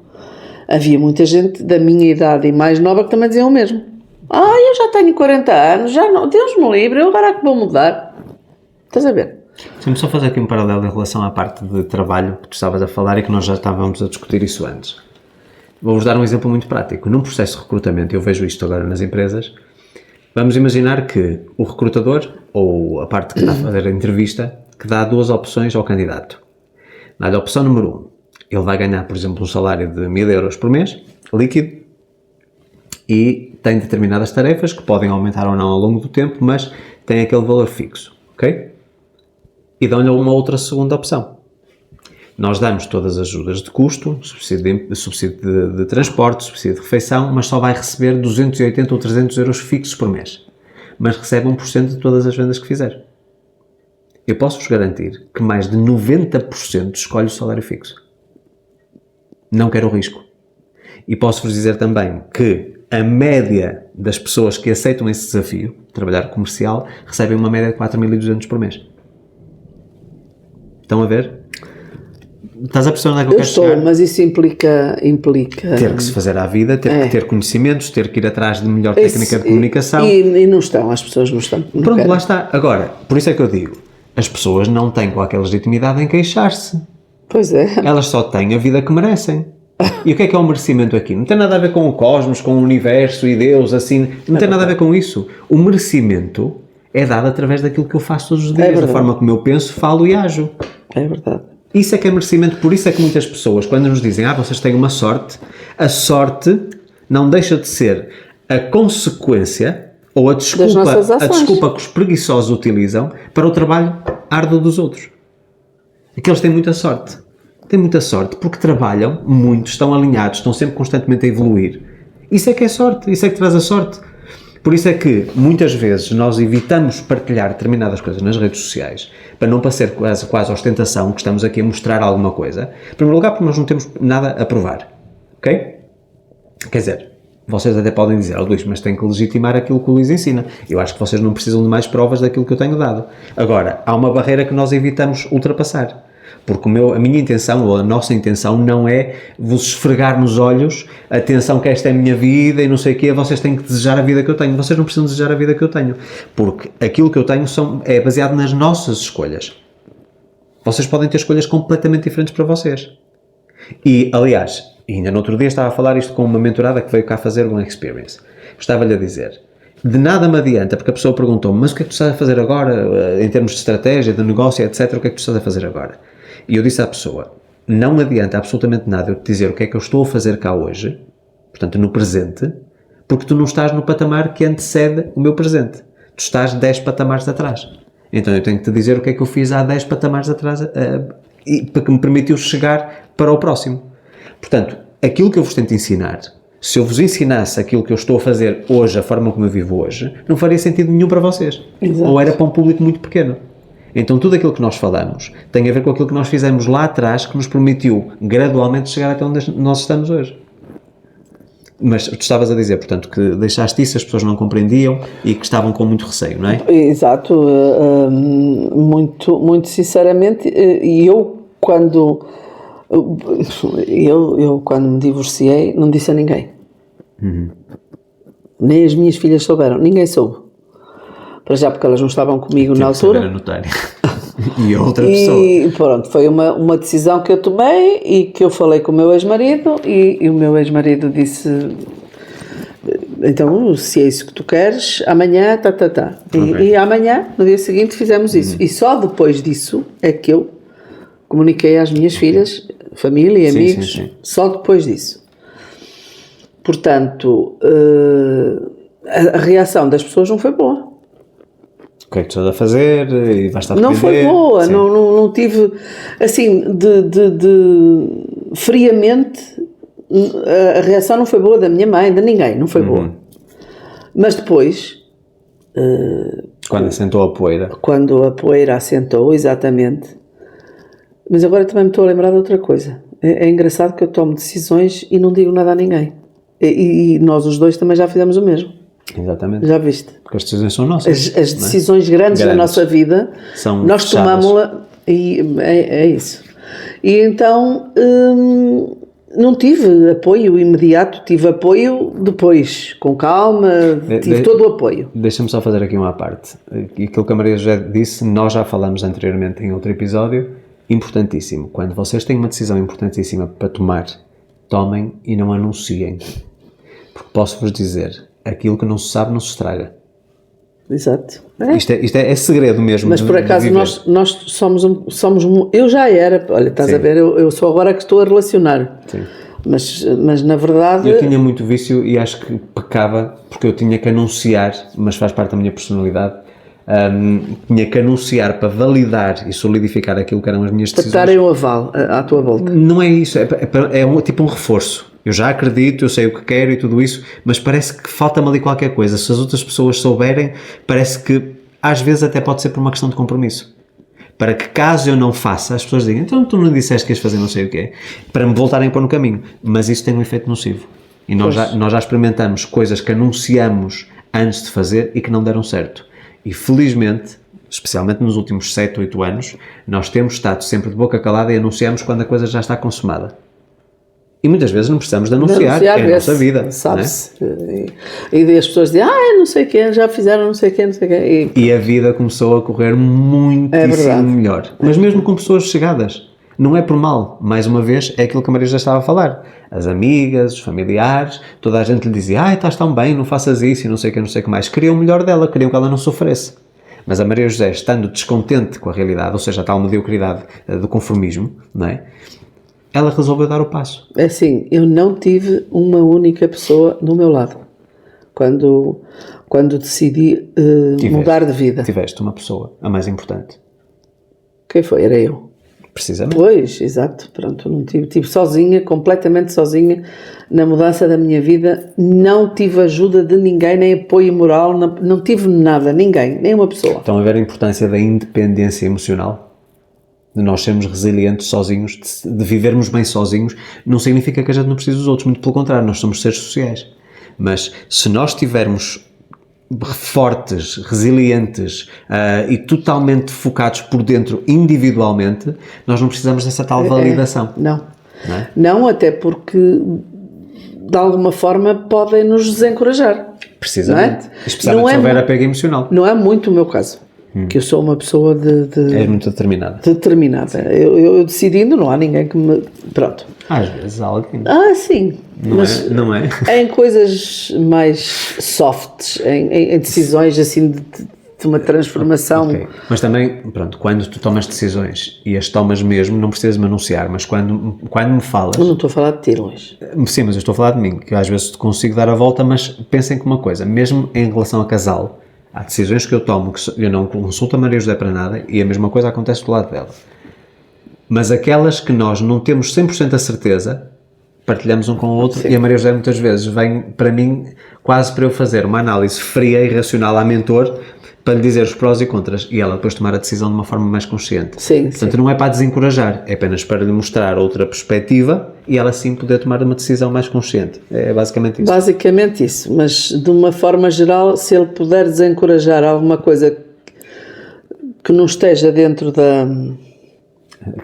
havia muita gente da minha idade e mais nova que também diziam o mesmo. Eu já tenho 40 anos, já não, Deus me livre, eu agora é que vou mudar. Estás a ver? Deixa-me só fazer aqui um paralelo em relação à parte de trabalho que tu estavas a falar e que nós já estávamos a discutir isso antes. Vou-vos dar um exemplo muito prático. Num processo de recrutamento, eu vejo isto agora nas empresas, vamos imaginar que o recrutador, ou a parte que está a fazer a entrevista, que dá duas opções ao candidato. Dá-lhe a opção número 1. Ele vai ganhar, por exemplo, um salário de 1000 euros por mês, líquido, e tem determinadas tarefas que podem aumentar ou não ao longo do tempo, mas tem aquele valor fixo, ok? E dão-lhe uma outra segunda opção. Nós damos todas as ajudas de custo, subsídio de transporte, subsídio de refeição, mas só vai receber 280 ou 300 euros fixos por mês. Mas recebe 1% de todas as vendas que fizer. Eu posso-vos garantir que mais de 90% escolhe o salário fixo. Não quero o risco. E posso-vos dizer também que a média das pessoas que aceitam esse desafio, trabalhar comercial, recebem uma média de 4.200 por mês. Estão a ver? Estás a perceber onde é que eu quero chegar? Mas isso implica... Ter que se fazer à vida, ter que ter conhecimentos, ter que ir atrás de melhor técnica de comunicação. E não estão, as pessoas não estão. Não Pronto, querem. lá está. Agora, por isso é que eu digo, as pessoas não têm qualquer legitimidade em queixar-se. Pois é. Elas só têm a vida que merecem. E o que é o merecimento aqui? Não tem nada a ver com o cosmos, com o universo e Deus, assim. Não tem nada a ver com isso. O merecimento é dado através daquilo que eu faço todos os dias, da forma como eu penso, falo e ajo. É verdade. Isso é que é merecimento. Por isso é que muitas pessoas, quando nos dizem, vocês têm uma sorte, a sorte não deixa de ser a consequência ou a desculpa que os preguiçosos utilizam para o trabalho árduo dos outros. É que eles têm muita sorte. Têm muita sorte porque trabalham muito, estão alinhados, estão sempre constantemente a evoluir. Isso é que é sorte, isso é que traz a sorte. Por isso é que, muitas vezes, nós evitamos partilhar determinadas coisas nas redes sociais, para não parecer quase ostentação, que estamos aqui a mostrar alguma coisa. Em primeiro lugar, porque nós não temos nada a provar. Ok? Quer dizer, vocês até podem dizer, Luís, mas tem que legitimar aquilo que o Luís ensina. Eu acho que vocês não precisam de mais provas daquilo que eu tenho dado. Agora, há uma barreira que nós evitamos ultrapassar. Porque a minha intenção, ou a nossa intenção, não é vos esfregar nos olhos, atenção que esta é a minha vida e não sei o quê, vocês têm que desejar a vida que eu tenho. Vocês não precisam desejar a vida que eu tenho. Porque aquilo que eu tenho é baseado nas nossas escolhas. Vocês podem ter escolhas completamente diferentes para vocês. E, aliás, ainda no outro dia estava a falar isto com uma mentorada que veio cá fazer um experience. Estava-lhe a dizer, de nada me adianta, porque a pessoa perguntou-me, mas o que é que tu estás a fazer agora, em termos de estratégia, de negócio, etc., o que é que tu estás a fazer agora? E eu disse à pessoa, não adianta absolutamente nada eu te dizer o que é que eu estou a fazer cá hoje, portanto no presente, porque tu não estás no patamar que antecede o meu presente. Tu estás 10 patamares atrás. Então eu tenho que te dizer o que é que eu fiz há 10 patamares atrás para que me permitiu chegar para o próximo. Portanto, aquilo que eu vos tento ensinar, se eu vos ensinasse aquilo que eu estou a fazer hoje, a forma como eu vivo hoje, não faria sentido nenhum para vocês. Exato. Ou era para um público muito pequeno. Então tudo aquilo que nós falamos tem a ver com aquilo que nós fizemos lá atrás que nos permitiu gradualmente chegar até onde nós estamos hoje. Mas tu estavas a dizer, portanto, que deixaste isso, as pessoas não compreendiam e que estavam com muito receio, não é? Exato, muito sinceramente, e eu quando me divorciei não disse a ninguém, nem as minhas filhas souberam, ninguém soube, para já porque elas não estavam comigo na altura. A notária. E a outra pessoa. E pronto, foi uma decisão que eu tomei e que eu falei com o meu ex-marido e o meu ex-marido disse: então, se é isso que tu queres, amanhã, E amanhã, no dia seguinte, fizemos isso. E só depois disso é que eu comuniquei às minhas filhas, família e amigos, sim. só depois disso. Portanto, a reação das pessoas não foi boa. O que é que tu estás a fazer? E vais estar a Não foi boa, não tive, assim, friamente, a reação não foi boa da minha mãe, de ninguém, não foi boa. Mas depois... quando assentou a poeira. Quando a poeira assentou, exatamente. Mas agora também me estou a lembrar de outra coisa. É engraçado que eu tomo decisões e não digo nada a ninguém. E nós os dois também já fizemos o mesmo. Exatamente. Já viste? Porque as decisões são nossas. As decisões grandes da nossa vida, nós tomamos-la e é isso. E então não tive apoio imediato, tive apoio depois, com calma, tive todo o apoio. Deixa-me só fazer aqui uma parte. Aquilo que a Maria José disse, nós já falamos anteriormente em outro episódio, importantíssimo. Quando vocês têm uma decisão importantíssima para tomar, tomem e não anunciem. Porque posso-vos dizer, aquilo que não se sabe não se estraga. Exato. Isto é segredo mesmo. Mas por acaso nós somos eu já era, olha, estás a ver, eu sou agora que estou a relacionar. Sim. Mas na verdade... Eu tinha muito vício e acho que pecava porque eu tinha que anunciar, mas faz parte da minha personalidade, tinha que anunciar para validar e solidificar aquilo que eram as minhas decisões. Para darem o aval à tua volta. Não é isso, tipo um reforço. Eu já acredito, eu sei o que quero e tudo isso, mas parece que falta-me ali qualquer coisa. Se as outras pessoas souberem, parece que às vezes até pode ser por uma questão de compromisso. Para que caso eu não faça, as pessoas digam, então tu não disseste que ias fazer não sei o quê, para me voltarem a pôr no caminho. Mas isso tem um efeito nocivo. E nós já experimentamos coisas que anunciamos antes de fazer e que não deram certo. E felizmente, especialmente nos últimos 7, 8 anos, nós temos estado sempre de boca calada e anunciamos quando a coisa já está consumada. E muitas vezes não precisamos de anunciar é a nossa vida. Sabe-se. E as pessoas dizem, não sei o quê, já fizeram não sei o quê. E a vida começou a correr muitíssimo melhor. Mas mesmo com pessoas chegadas. Não é por mal. Mais uma vez, é aquilo que a Maria já estava a falar. As amigas, os familiares, toda a gente lhe dizia, estás tão bem, não faças isso e não sei o que mais. Queriam o melhor dela, queriam que ela não sofresse. Mas a Maria José, estando descontente com a realidade, ou seja, a tal mediocridade do conformismo, não é? Ela resolveu dar o passo. É assim, eu não tive uma única pessoa do meu lado quando decidi mudar de vida. Tiveste uma pessoa, a mais importante. Quem foi? Era eu. Precisamente. Pois, exato. Pronto, não tive sozinha, completamente sozinha na mudança da minha vida. Não tive ajuda de ninguém, nem apoio moral, não tive nada, ninguém, nem uma pessoa. Estão a ver a importância da independência emocional? De nós sermos resilientes sozinhos, de vivermos bem sozinhos, não significa que a gente não precise dos outros, muito pelo contrário, nós somos seres sociais. Mas se nós estivermos fortes, resilientes e totalmente focados por dentro individualmente, nós não precisamos dessa tal validação. Não, até porque de alguma forma podem nos desencorajar. Precisamente. Não é? Especialmente se houver apego emocional. Não é muito o meu caso. Que eu sou uma pessoa És muito determinada. Determinada. Eu decidindo, não há ninguém que me... Pronto. Às vezes há alguém. Sim. Não é? Em coisas mais softs, em decisões assim de uma transformação. Okay. Mas também, pronto, quando tu tomas decisões e as tomas mesmo, não precisas me anunciar, mas quando me falas... Eu não estou a falar de ti, Luís. Sim, mas eu estou a falar de mim, que às vezes consigo dar a volta, mas pensem que uma coisa, mesmo em relação a casal, há decisões que eu tomo que eu não consulto a Maria José para nada e a mesma coisa acontece do lado dela. Mas aquelas que nós não temos 100% a certeza, partilhamos um com o outro. Sim. E a Maria José muitas vezes vem para mim quase para eu fazer uma análise fria e racional à mentor, para lhe dizer os prós e contras e ela depois tomar a decisão de uma forma mais consciente. Sim, Portanto, sim. não é para desencorajar, é apenas para lhe mostrar outra perspectiva e ela sim poder tomar uma decisão mais consciente. É basicamente isso. Basicamente isso, mas de uma forma geral, se ele puder desencorajar alguma coisa que não esteja dentro da...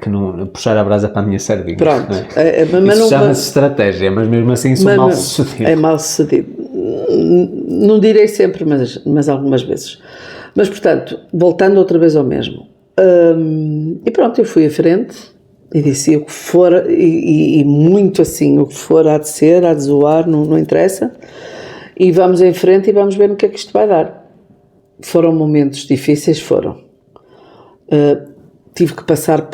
Que não puxar a brasa para a minha sardinha. Pronto. Não é? Mas Isso não chama-se estratégia, mas mesmo assim sou mal sucedido. É mal sucedido. Não direi sempre, mas algumas vezes. Mas, portanto, voltando outra vez ao mesmo. E pronto, eu fui à frente e disse o que for, e muito assim, o que for há de ser, há de zoar, não interessa. E vamos em frente e vamos ver no que é que isto vai dar. Foram momentos difíceis, foram. Tive que passar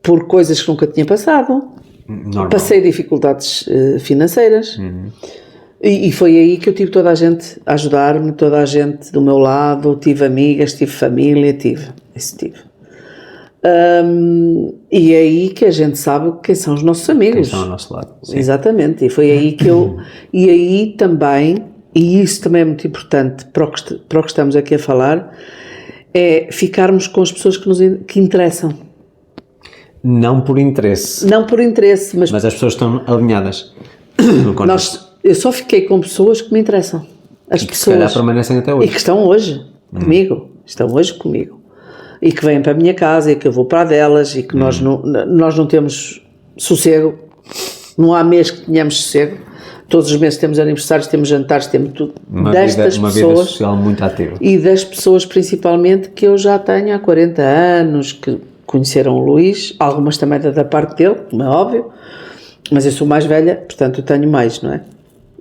por coisas que nunca tinha passado. Normal. Passei dificuldades financeiras. E foi aí que eu tive toda a gente a ajudar-me, toda a gente do meu lado, tive amigas, tive família, tive. E é aí que a gente sabe quem são os nossos amigos. Quem estão ao nosso lado. Sim. Exatamente, e foi aí que eu... E aí também, e isso também é muito importante para o que estamos aqui a falar, é ficarmos com as pessoas que interessam. Não por interesse. Não por interesse, mas Mas as pessoas estão alinhadas. eu só fiquei com pessoas que me interessam. As E que se calhar pessoas permanecem até e hoje. que estão hoje comigo, e que vêm para a minha casa e que eu vou para a delas e que nós não temos sossego, não há mês que tenhamos sossego, todos os meses temos aniversários, temos jantares, temos tudo. Uma Destas vida pessoas social muito ativa. e das pessoas principalmente que eu já tenho há 40 anos, que conheceram o Luís, algumas também da parte dele, como é óbvio, mas eu sou mais velha, portanto eu tenho mais, não é?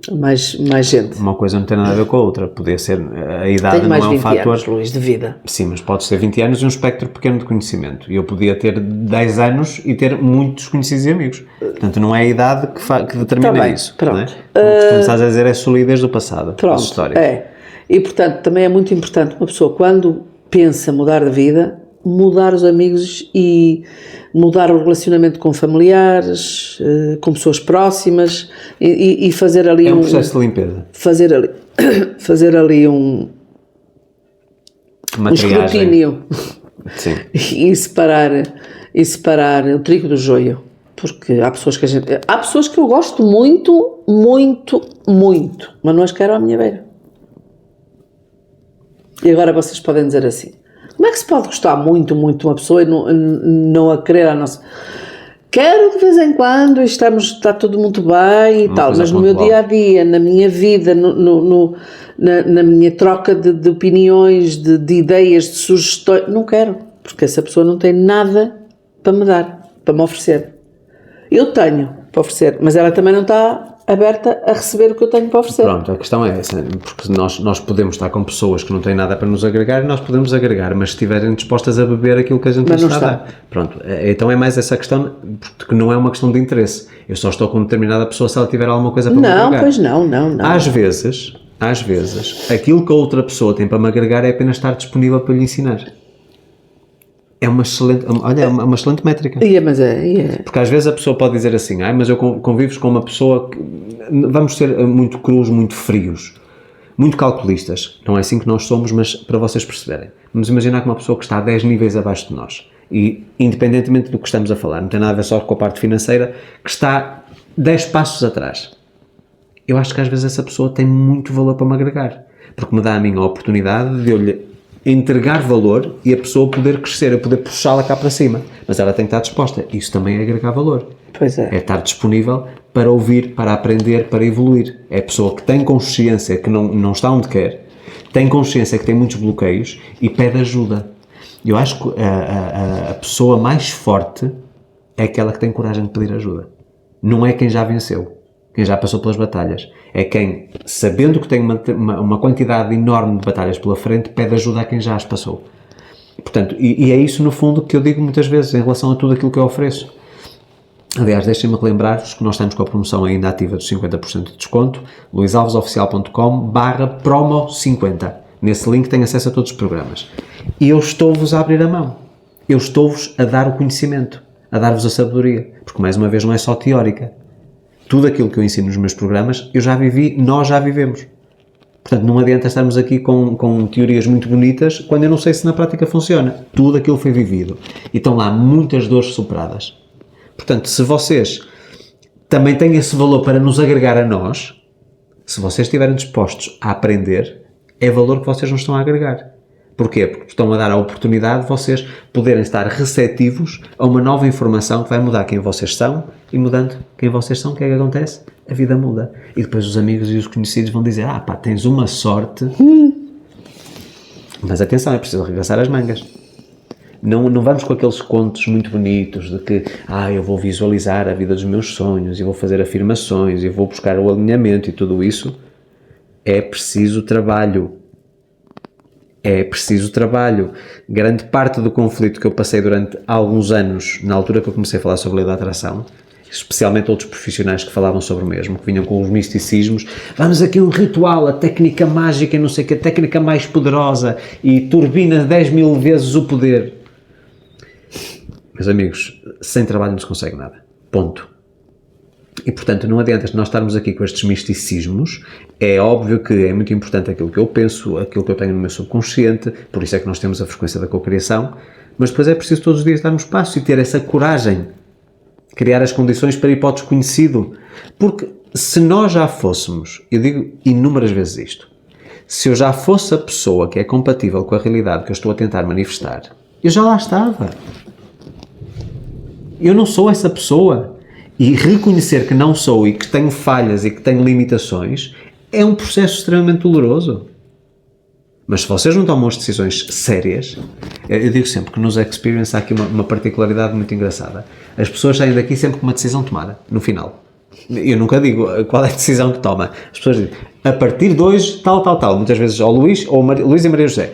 Mais gente. Uma coisa não tem nada a ver com a outra. Podia ser, a idade Tenho não mais é um 20 fator. anos, Luís, de vida. Sim, mas pode ser 20 anos e um espectro pequeno de conhecimento. E eu podia ter 10 anos e ter muitos conhecidos e amigos. Portanto, não é a idade que determina Tá bem, isso. pronto. Não é? O que estás a dizer é solidez do passado. Pronto, das histórias. é. E, portanto, também é muito importante uma pessoa, quando pensa mudar de vida, mudar os amigos e mudar o relacionamento com familiares, com pessoas próximas e fazer ali É um processo de limpeza. fazer ali um Uma triagem. escrutínio Sim. e separar o trigo do joio. Porque há pessoas que eu gosto muito, muito, muito, mas não as quero à minha beira. E agora vocês podem dizer assim: como é que se pode gostar muito, muito de uma pessoa e não a querer à nossa... Quero de vez em quando, está tudo muito bem e tal, mas no meu dia-a-dia, na minha vida, na minha troca de opiniões, de ideias, de sugestões, não quero, porque essa pessoa não tem nada para me dar, para me oferecer. Eu tenho para oferecer, mas ela também não está aberta a receber o que eu tenho para oferecer. Pronto, a questão é essa, porque nós podemos estar com pessoas que não têm nada para nos agregar e nós podemos agregar, mas se estiverem dispostas a beber aquilo que a gente Mas nos não está a está. dar. Pronto, então é mais essa questão, porque não é uma questão de interesse. Eu só estou com determinada pessoa se ela tiver alguma coisa para me agregar. Não, pois não. Às vezes, aquilo que a outra pessoa tem para me agregar é apenas estar disponível para lhe ensinar. É uma excelente métrica. Mas é. Porque às vezes a pessoa pode dizer assim, mas eu convivo com uma pessoa que... Vamos ser muito crus, muito frios, muito calculistas. Não é assim que nós somos, mas para vocês perceberem. Vamos imaginar que uma pessoa que está a 10 níveis abaixo de nós, e independentemente do que estamos a falar, não tem nada a ver só com a parte financeira, que está 10 passos atrás. Eu acho que às vezes essa pessoa tem muito valor para me agregar, porque me dá a mim a oportunidade de eu lhe entregar valor e a pessoa poder crescer, eu poder puxá-la cá para cima, mas ela tem que estar disposta. Isso também é agregar valor. Pois é. É estar disponível para ouvir, para aprender, para evoluir. É a pessoa que tem consciência que não está onde quer, tem consciência que tem muitos bloqueios e pede ajuda. Eu acho que a pessoa mais forte é aquela que tem coragem de pedir ajuda. Não é quem já venceu, quem já passou pelas batalhas. É quem, sabendo que tem uma quantidade enorme de batalhas pela frente, pede ajuda a quem já as passou. Portanto, e é isso no fundo que eu digo muitas vezes em relação a tudo aquilo que eu ofereço. Aliás, deixem-me relembrar-vos que nós estamos com a promoção ainda ativa dos 50% de desconto, luisalvesoficial.com/promo50. Nesse link tem acesso a todos os programas. E eu estou-vos a abrir a mão. Eu estou-vos a dar o conhecimento. a dar-vos a sabedoria, porque mais uma vez não é só teórica. Tudo aquilo que eu ensino nos meus programas, eu já vivi, nós já vivemos. Portanto, não adianta estarmos aqui com teorias muito bonitas quando eu não sei se na prática funciona. Tudo aquilo foi vivido. E estão lá muitas dores superadas. Portanto, se vocês também têm esse valor para nos agregar a nós, se vocês estiverem dispostos a aprender, é valor que vocês não estão a agregar. Porquê? Porque estão a dar a oportunidade de vocês poderem estar receptivos a uma nova informação que vai mudar quem vocês são, e mudando quem vocês são, o que é que acontece? A vida muda. E depois os amigos e os conhecidos vão dizer, tens uma sorte. Mas atenção, é preciso arregaçar as mangas. Não vamos com aqueles contos muito bonitos de que, eu vou visualizar a vida dos meus sonhos, e vou fazer afirmações, e vou buscar o alinhamento e tudo isso. É preciso trabalho. É preciso trabalho. Grande parte do conflito que eu passei durante alguns anos, na altura que eu comecei a falar sobre a lei da atração, especialmente outros profissionais que falavam sobre o mesmo, que vinham com os misticismos, vamos aqui um ritual, a técnica mágica, não sei o que, a técnica mais poderosa, e turbina 10.000 vezes o poder. Meus amigos, sem trabalho não se consegue nada. Ponto. E, portanto, não adianta nós estarmos aqui com estes misticismos. É óbvio que é muito importante aquilo que eu penso, aquilo que eu tenho no meu subconsciente, por isso é que nós temos a frequência da cocriação, mas depois é preciso todos os dias darmos passo e ter essa coragem, criar as condições para ir para o desconhecido. Porque se nós já fôssemos, eu digo inúmeras vezes isto, se eu já fosse a pessoa que é compatível com a realidade que eu estou a tentar manifestar, eu já lá estava. Eu não sou essa pessoa. E reconhecer que não sou e que tenho falhas e que tenho limitações é um processo extremamente doloroso. Mas se vocês não tomam as decisões sérias, eu digo sempre que nos Experience há aqui uma particularidade muito engraçada. As pessoas saem daqui sempre com uma decisão tomada, no final. Eu nunca digo qual é a decisão que toma. As pessoas dizem, a partir de hoje, tal. Muitas vezes ao Luís, ou Luís e Maria José.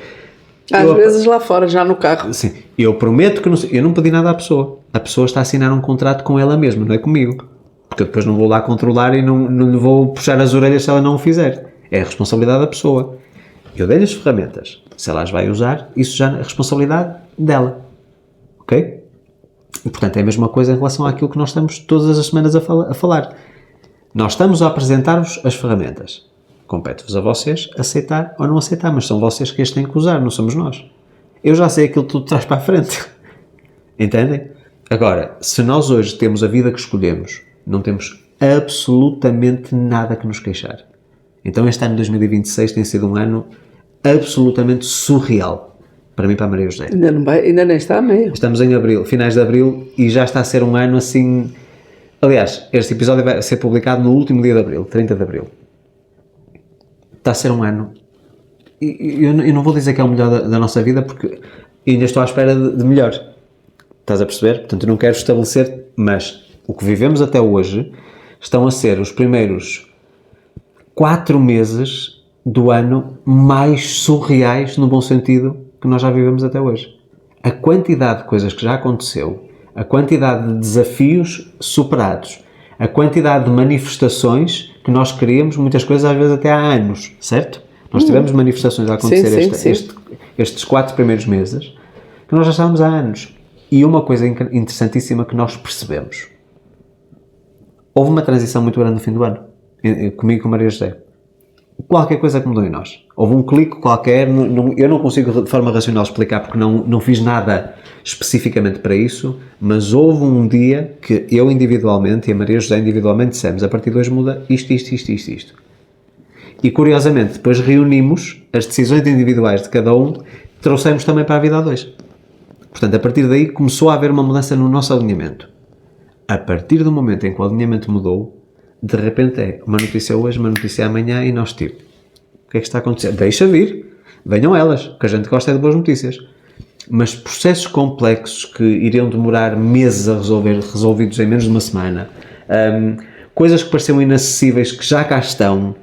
Às vezes lá fora, já no carro. Sim, eu prometo que eu não pedi nada à pessoa. A pessoa está a assinar um contrato com ela mesma, não é comigo. Porque eu depois não vou lá controlar e não lhe vou puxar as orelhas se ela não o fizer. É a responsabilidade da pessoa. Eu dei-lhe as ferramentas. Se ela as vai usar, isso já é a responsabilidade dela. Ok? E, portanto, é a mesma coisa em relação àquilo que nós estamos todas as semanas a falar. Nós estamos a apresentar-vos as ferramentas. Compete-vos a vocês aceitar ou não aceitar, mas são vocês que as têm que usar, não somos nós. Eu já sei aquilo que tudo traz para a frente. Entendem? Agora, se nós hoje temos a vida que escolhemos, não temos absolutamente nada que nos queixar. Então este ano de 2026 tem sido um ano absolutamente surreal. Para mim e para a Maria José. Ainda nem está a meio. Estamos em abril, finais de abril, e já está a ser um ano assim... Aliás, este episódio vai ser publicado no último dia de abril, 30 de abril. Está a ser um ano, e eu não vou dizer que é o melhor da nossa vida, porque ainda estou à espera de melhor. Estás a perceber? Portanto, eu não quero estabelecer, mas o que vivemos até hoje estão a ser os primeiros 4 meses do ano mais surreais, no bom sentido, que nós já vivemos até hoje. A quantidade de coisas que já aconteceu, a quantidade de desafios superados, a quantidade de manifestações que nós queríamos, muitas coisas às vezes até há anos, certo? Nós tivemos manifestações a acontecer estes 4 primeiros meses, que nós já estávamos há anos. E uma coisa interessantíssima que nós percebemos. Houve uma transição muito grande no fim do ano, comigo e com Maria José. Qualquer coisa que mudou em nós. Houve um clique qualquer, eu não consigo de forma racional explicar porque não fiz nada especificamente para isso, mas houve um dia que eu individualmente e a Maria José individualmente dissemos, a partir de hoje muda isto. E curiosamente, depois reunimos as decisões individuais de cada um, trouxemos também para a vida a dois. Portanto, a partir daí começou a haver uma mudança no nosso alinhamento. A partir do momento em que o alinhamento mudou, de repente é uma notícia hoje, uma notícia amanhã e nós tipo, o que é que está a acontecer? Deixa vir, venham elas, que a gente gosta é de boas notícias. Mas processos complexos que iriam demorar meses a resolver, resolvidos em menos de uma semana, coisas que pareciam inacessíveis que já cá estão,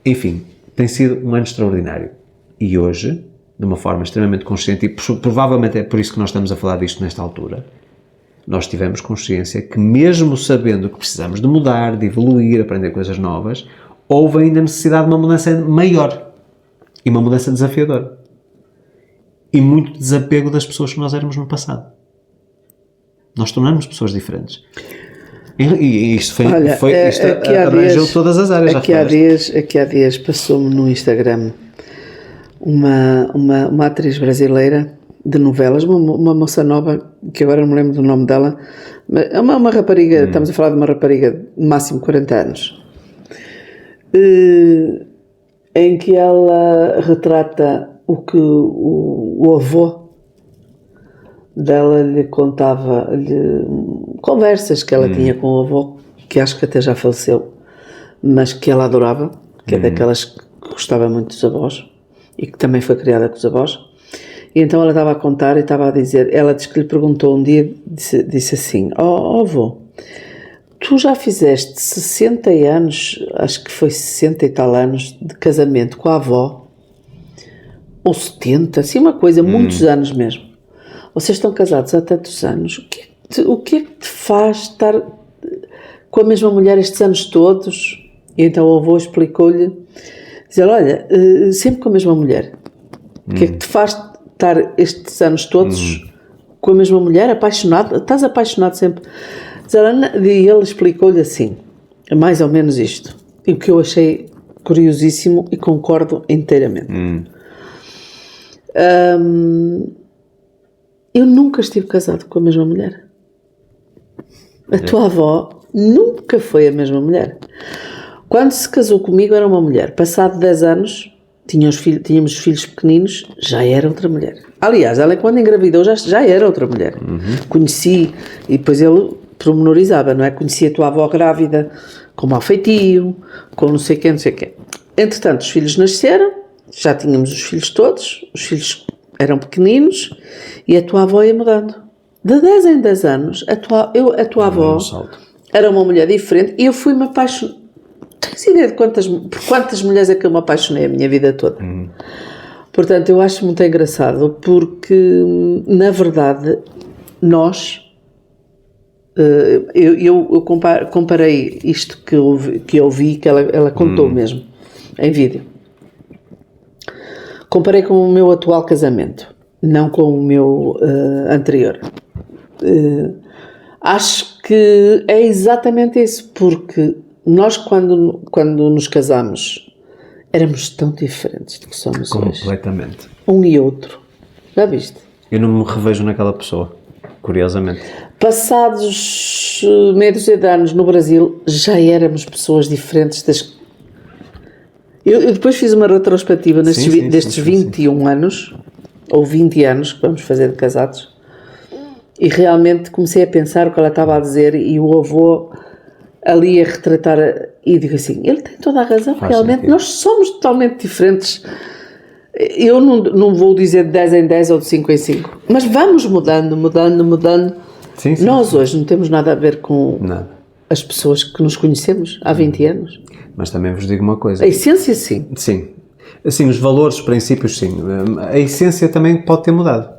enfim, tem sido um ano extraordinário. E hoje, de uma forma extremamente consciente, e provavelmente é por isso que nós estamos a falar disto nesta altura, nós tivemos consciência que mesmo sabendo que precisamos de mudar, de evoluir, aprender coisas novas, houve ainda necessidade de uma mudança maior e uma mudança desafiadora. E muito desapego das pessoas que nós éramos no passado. Nós tornamos pessoas diferentes. E isto Olha, isto aqui há abrangeu dias- todas as áreas. Aqui há dias passou-me no Instagram uma atriz brasileira de novelas, uma moça nova, que agora não me lembro do nome dela, mas é uma rapariga, estamos a falar de uma rapariga de máximo 40 anos, em que ela retrata o que o avô dela lhe contava, conversas que ela tinha com o avô, que acho que até já faleceu, mas que ela adorava, que é daquelas que gostava muito dos avós e que também foi criada com os avós. E então ela estava a contar e estava a dizer, ela disse que lhe perguntou um dia, disse assim: avô, tu já fizeste 60 anos, acho que foi 60 e tal anos de casamento com a avó, ou 70, assim uma coisa, muitos anos mesmo. Vocês estão casados há tantos anos, o que é que te faz estar com a mesma mulher estes anos todos? E então o avô explicou-lhe, dizer, olha, sempre com a mesma mulher. O que é que te faz estar estes anos todos com a mesma mulher, apaixonado? Estás apaixonado sempre? E ele explicou-lhe assim, mais ou menos isto, e o que eu achei curiosíssimo e concordo inteiramente. Eu nunca estive casado com a mesma mulher. A tua avó nunca foi a mesma mulher. Quando se casou comigo era uma mulher. Passado 10 anos, tínhamos filhos pequeninos, já era outra mulher. Aliás, ela quando engravidou já era outra mulher. Conheci, e depois ele pormenorizava, não é? Conheci a tua avó grávida com mau feitio, com não sei quem. Entretanto, os filhos nasceram, já tínhamos os filhos todos, os filhos eram pequeninos e a tua avó ia mudando. De 10 em 10 anos, a tua avó era uma mulher diferente e eu fui-me apaixonar. Tens ideia de por quantas mulheres é que eu me apaixonei a minha vida toda? Portanto, eu acho muito engraçado porque, na verdade, nós... Eu comparei isto que eu vi, que ela contou mesmo, em vídeo. Comparei com o meu atual casamento, não com o meu anterior. Acho que é exatamente isso, porque nós quando nos casamos éramos tão diferentes do que somos hoje. Completamente. Um e outro. Já viste? Eu não me revejo naquela pessoa, curiosamente. Passados meia dúzia de anos no Brasil, já éramos pessoas diferentes das... Eu depois fiz uma retrospectiva destes 21 anos, ou 20 anos que vamos fazer de casados, e realmente comecei a pensar o que ela estava a dizer e o avô ali a retratar, e digo assim, ele tem toda a razão, realmente nós somos totalmente diferentes. Eu não vou dizer de 10 em 10 ou de 5 em 5, mas vamos mudando. Nós hoje não temos nada a ver com as pessoas que nos conhecemos há 20 anos. Mas também vos digo uma coisa. A essência, sim. Sim. Assim, os valores, os princípios, sim. A essência também pode ter mudado.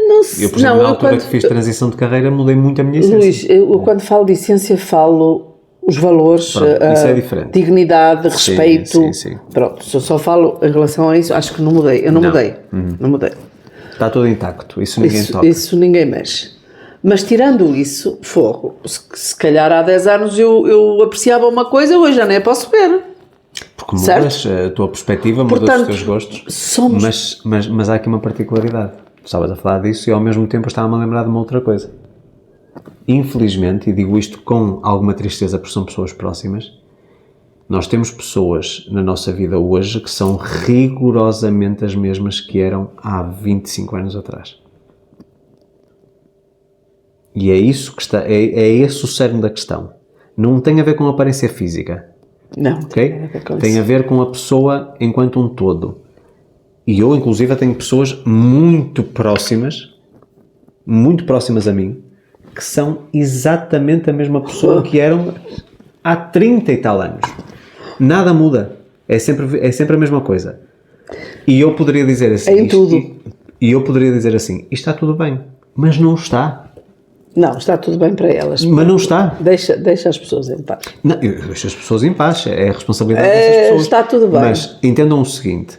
Não sei. Eu, por exemplo, na altura que fiz transição de carreira, mudei muito a minha essência. Luís, eu quando falo de essência, falo os valores, pronto, isso é diferente. Dignidade, respeito. Sim. Pronto, se eu só falo em relação a isso, acho que não mudei. Eu não mudei. Não mudei. Está tudo intacto. Isso ninguém toca. Isso ninguém mexe. Mas tirando isso, fogo, se calhar há 10 anos eu apreciava uma coisa, hoje já nem posso ver. Porque mudas a tua perspectiva, mudas os teus gostos. Mas há aqui uma particularidade. Tu estavas a falar disso e ao mesmo tempo eu estava-me a lembrar de uma outra coisa. Infelizmente, e digo isto com alguma tristeza porque são pessoas próximas, nós temos pessoas na nossa vida hoje que são rigorosamente as mesmas que eram há 25 anos atrás. E é isso que está, é esse o cerne da questão. Não tem a ver com a aparência física. Não, okay? Tem a ver com a pessoa enquanto um todo. E eu, inclusive, tenho pessoas muito próximas a mim, que são exatamente a mesma pessoa que eram há 30 e tal anos. Nada muda. É sempre a mesma coisa. E eu poderia dizer assim... Em tudo. E eu poderia dizer assim, isto está tudo bem. Mas não está. Não, está tudo bem para elas. Mas não está. Deixa as pessoas em paz. Não, eu deixo as pessoas em paz. É a responsabilidade dessas pessoas. Está tudo bem. Mas entendam o seguinte.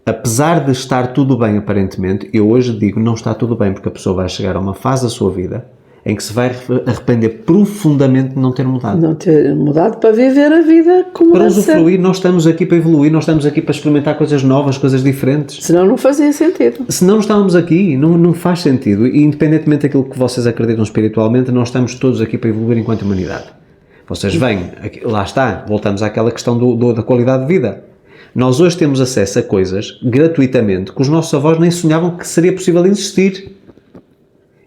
Apesar de estar tudo bem aparentemente, eu hoje digo não está tudo bem porque a pessoa vai chegar a uma fase da sua vida em que se vai arrepender profundamente de não ter mudado. Não ter mudado para viver a vida como Para deve ser. usufruir, nós estamos aqui para evoluir, nós estamos aqui para experimentar coisas novas, coisas diferentes. Senão não fazia sentido. Se não estávamos aqui, não faz sentido. E independentemente daquilo que vocês acreditam espiritualmente, nós estamos todos aqui para evoluir enquanto humanidade. Vocês vêm, lá está, voltamos àquela questão da qualidade de vida. Nós hoje temos acesso a coisas gratuitamente que os nossos avós nem sonhavam que seria possível existir.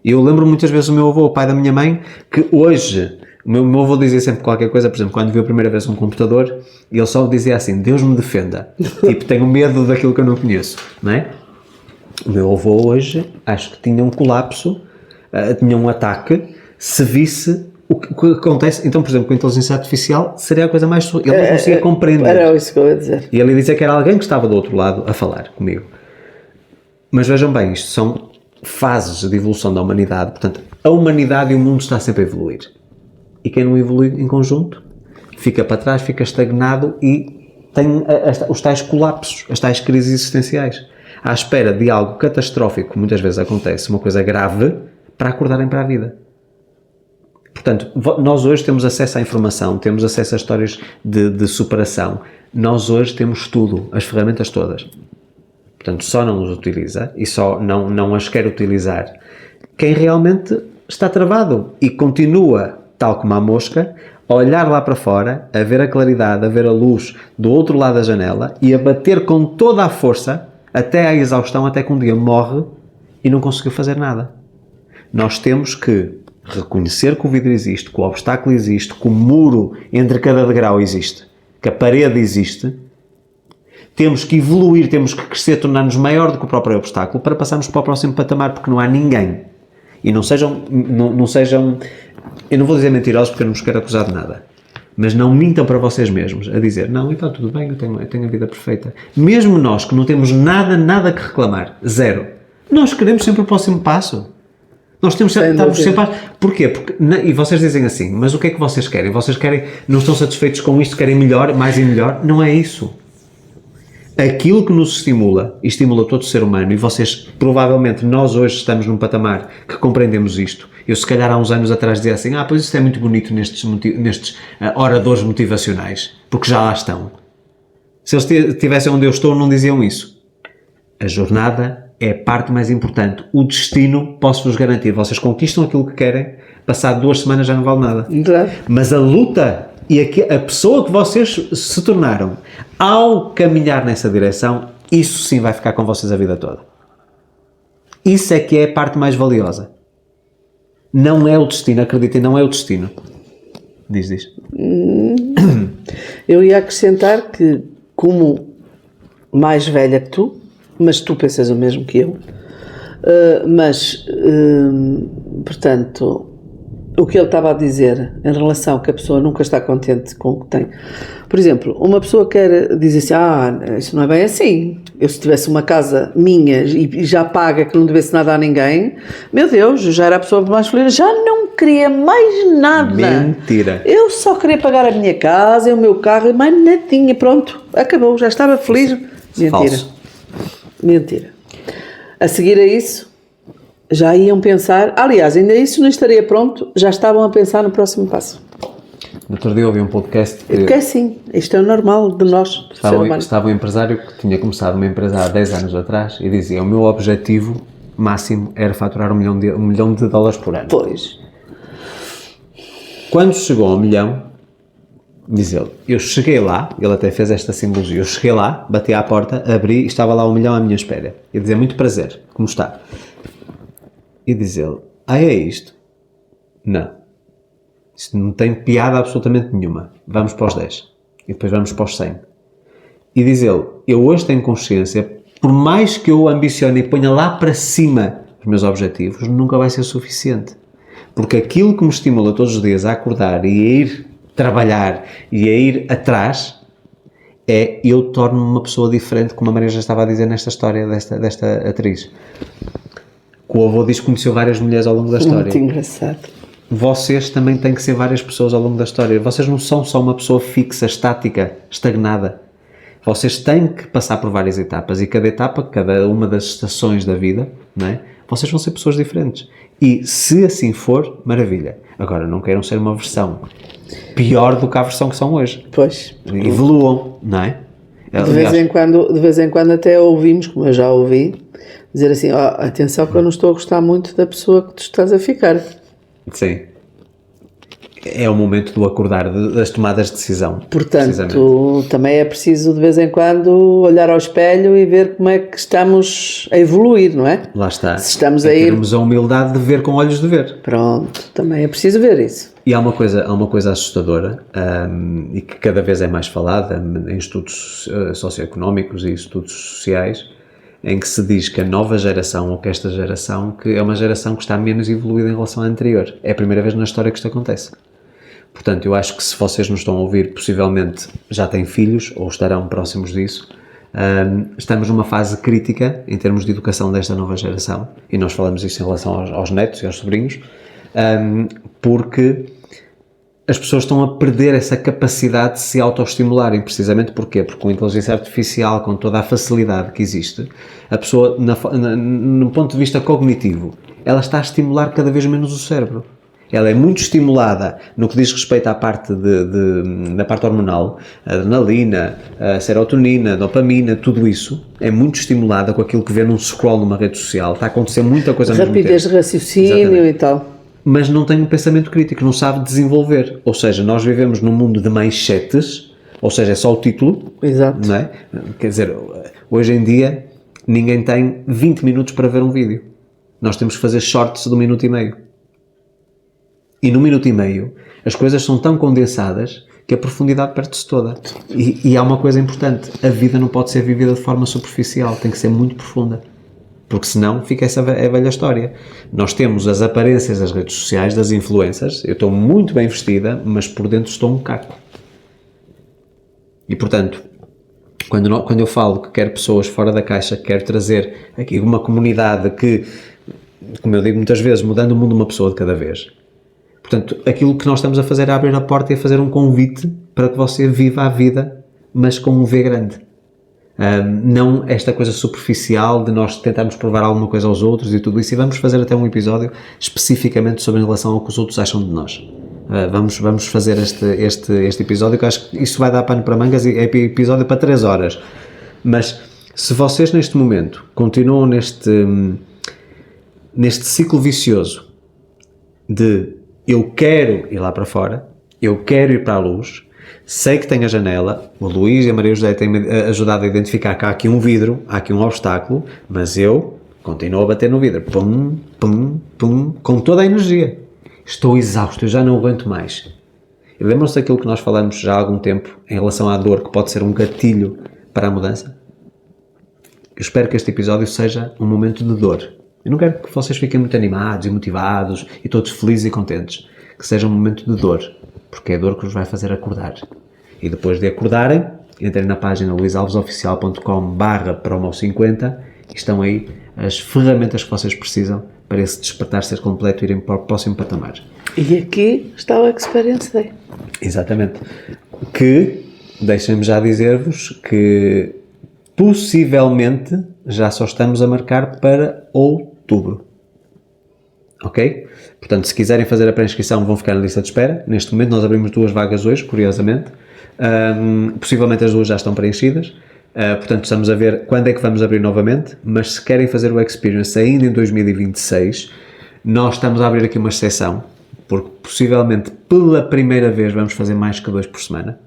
E eu lembro muitas vezes o meu avô, o pai da minha mãe, que hoje, o meu avô dizia sempre qualquer coisa, por exemplo, quando viu a primeira vez um computador, ele só dizia assim, Deus me defenda. Tipo, tenho medo daquilo que eu não conheço, não é? O meu avô hoje, acho que tinha um colapso, tinha um ataque, se visse o que acontece. Então, por exemplo, com a inteligência artificial, seria a coisa mais... Ele não conseguia compreender. Era isso que eu ia dizer. E ele dizia que era alguém que estava do outro lado a falar comigo. Mas vejam bem, isto são fases de evolução da humanidade. Portanto, a humanidade e o mundo está sempre a evoluir. E quem não evolui em conjunto fica para trás, fica estagnado e tem os tais colapsos, as tais crises existenciais. À espera de algo catastrófico, que muitas vezes acontece, uma coisa grave, para acordarem para a vida. Portanto, nós hoje temos acesso à informação, temos acesso a histórias de superação. Nós hoje temos tudo, as ferramentas todas. Portanto, só não os utiliza e só não as quer utilizar quem realmente está travado e continua, tal como a mosca, a olhar lá para fora, a ver a claridade, a ver a luz do outro lado da janela e a bater com toda a força até à exaustão, até que um dia morre e não conseguiu fazer nada. Nós temos que reconhecer que o vidro existe, que o obstáculo existe, que o muro entre cada degrau existe, que a parede existe. Temos que evoluir, temos que crescer, tornar-nos maior do que o próprio obstáculo para passarmos para o próximo patamar, porque não há ninguém. E não sejam, eu não vou dizer mentirosos porque eu não vos quero acusar de nada, mas não mintam para vocês mesmos a dizer, não, então tudo bem, eu tenho a vida perfeita. Mesmo nós que não temos nada que reclamar, zero, nós queremos sempre o próximo passo. Nós estamos sempre... Porquê? E vocês dizem assim, mas o que é que vocês querem? Vocês querem, não estão satisfeitos com isto, querem melhor, mais e melhor? Não é isso. Aquilo que nos estimula, e estimula todo o ser humano, e vocês, provavelmente, nós hoje estamos num patamar que compreendemos isto. Eu, se calhar, há uns anos atrás dizia assim, pois isso é muito bonito nestes oradores motivacionais, porque já lá estão. Se eles estivessem onde eu estou, não diziam isso. A jornada é a parte mais importante. O destino, posso-vos garantir, vocês conquistam aquilo que querem, passado 2 semanas já não vale nada. Claro. Mas a luta e a pessoa que vocês se tornaram ao caminhar nessa direção, isso sim vai ficar com vocês a vida toda. Isso é que é a parte mais valiosa. Não é o destino, acreditem, não é o destino. Diz. Eu ia acrescentar que, como mais velha que tu, mas tu pensas o mesmo que eu, portanto, o que ele estava a dizer em relação que a pessoa nunca está contente com o que tem. Por exemplo, uma pessoa quer dizer assim, isso não é bem assim. Eu se tivesse uma casa minha e já paga que não devesse nada a ninguém, meu Deus, já era a pessoa mais feliz, já não queria mais nada. Mentira. Eu só queria pagar a minha casa, o meu carro, mais nadinha, pronto, acabou, já estava feliz. Mentira. Falso. Mentira. A seguir a isso, já iam pensar, aliás, ainda isso não estaria pronto, já estavam a pensar no próximo passo. No outro dia ouvi um podcast Porque é assim, isto é o normal de nós, do ser humano. Estava um empresário que tinha começado uma empresa há 10 anos atrás e dizia, o meu objetivo máximo era faturar $1 milhão por ano. Pois. Quando chegou ao 1 milhão, diz ele, eu cheguei lá, ele até fez esta simbologia, eu cheguei lá, bati à porta, abri e estava lá 1 milhão à minha espera. E dizia, muito prazer, como está? E diz ele, é isto? Não. Isto não tem piada absolutamente nenhuma. Vamos para os 10. E depois vamos para os 100. E diz ele, eu hoje tenho consciência, por mais que eu ambicione e ponha lá para cima os meus objetivos, nunca vai ser suficiente. Porque aquilo que me estimula todos os dias a acordar e a ir trabalhar e a ir atrás, eu torno-me uma pessoa diferente, como a Maria já estava a dizer nesta história desta atriz. O avô diz que conheceu várias mulheres ao longo da história. Muito engraçado. Vocês também têm que ser várias pessoas ao longo da história. Vocês não são só uma pessoa fixa, estática, estagnada. Vocês têm que passar por várias etapas e cada etapa, cada uma das estações da vida, não é? vocês vão ser pessoas diferentes. E se assim for, maravilha. Agora, não queiram ser uma versão pior do que a versão que são hoje. Pois. Evoluam, não é? De vez em quando até ouvimos, como eu já ouvi, dizer assim, atenção que eu não estou a gostar muito da pessoa que tu estás a ficar. Sim. É o momento do acordar, das tomadas de decisão. Portanto, também é preciso de vez em quando olhar ao espelho e ver como é que estamos a evoluir, não é? Lá está. Se estamos a ir... Termos a humildade de ver com olhos de ver. Pronto, também é preciso ver isso. E há uma coisa assustadora e que cada vez é mais falada em estudos socioeconómicos e estudos sociais, em que se diz que a nova geração, ou que esta geração, que é uma geração que está menos evoluída em relação à anterior. É a primeira vez na história que isto acontece. Portanto, eu acho que se vocês nos estão a ouvir, possivelmente já têm filhos ou estarão próximos disso. Estamos numa fase crítica em termos de educação desta nova geração, e nós falamos isso em relação aos netos e aos sobrinhos, porque as pessoas estão a perder essa capacidade de se autoestimularem. Precisamente porquê? Porque com a inteligência artificial, com toda a facilidade que existe, a pessoa, no ponto de vista cognitivo, ela está a estimular cada vez menos o cérebro. Ela é muito estimulada no que diz respeito à parte da parte hormonal, a adrenalina, a serotonina, a dopamina, tudo isso é muito estimulada com aquilo que vê num scroll numa rede social. Está a acontecer muita coisa ao mesmo tempo. Rapidez de raciocínio. Exatamente. E tal. Mas não tem um pensamento crítico, não sabe desenvolver. Ou seja, nós vivemos num mundo de manchetes, ou seja, é só o título. Exato. Não é? Quer dizer, hoje em dia ninguém tem 20 minutos para ver um vídeo. Nós temos que fazer shorts de 1 minuto e meio. E no 1 minuto e meio as coisas são tão condensadas que a profundidade perde-se toda. E há uma coisa importante, a vida não pode ser vivida de forma superficial, tem que ser muito profunda. Porque senão fica essa velha história. Nós temos as aparências das redes sociais, das influências. Eu estou muito bem vestida, mas por dentro estou um caco. E portanto, quando eu falo que quero pessoas fora da caixa, que quero trazer aqui uma comunidade que, como eu digo muitas vezes, mudando o mundo uma pessoa de cada vez. Portanto, aquilo que nós estamos a fazer é abrir a porta e a fazer um convite para que você viva a vida, mas com um V grande. Não esta coisa superficial de nós tentarmos provar alguma coisa aos outros e tudo isso. E vamos fazer até um episódio especificamente sobre em relação ao que os outros acham de nós. Vamos fazer este episódio, que eu acho que isso vai dar pano para mangas e é episódio para 3 horas. Mas se vocês neste momento continuam neste ciclo vicioso de eu quero ir lá para fora, eu quero ir para a luz, sei que tem a janela, o Luís e a Maria José têm-me ajudado a identificar que há aqui um vidro, há aqui um obstáculo, mas eu continuo a bater no vidro, pum, pum, pum, com toda a energia. Estou exausto, eu já não aguento mais. E lembram-se daquilo que nós falamos já há algum tempo em relação à dor, que pode ser um gatilho para a mudança? Eu espero que este episódio seja um momento de dor. Eu não quero que vocês fiquem muito animados e motivados e todos felizes e contentes. Que seja um momento de dor, porque é a dor que vos vai fazer acordar. E depois de acordarem, entrem na página luisalvesoficial.com/promo50 e estão aí as ferramentas que vocês precisam para esse despertar ser completo e irem para o próximo patamar. E aqui está o Experience Day. Exatamente. Que, deixem-me já dizer-vos que possivelmente já só estamos a marcar para outubro. Ok? Portanto, se quiserem fazer a pré-inscrição, vão ficar na lista de espera. Neste momento nós abrimos 2 vagas hoje, curiosamente. Possivelmente as 2 já estão preenchidas. Portanto, estamos a ver quando é que vamos abrir novamente, mas se querem fazer o Experience ainda em 2026, nós estamos a abrir aqui uma exceção, porque possivelmente pela primeira vez vamos fazer mais que 2 por semana,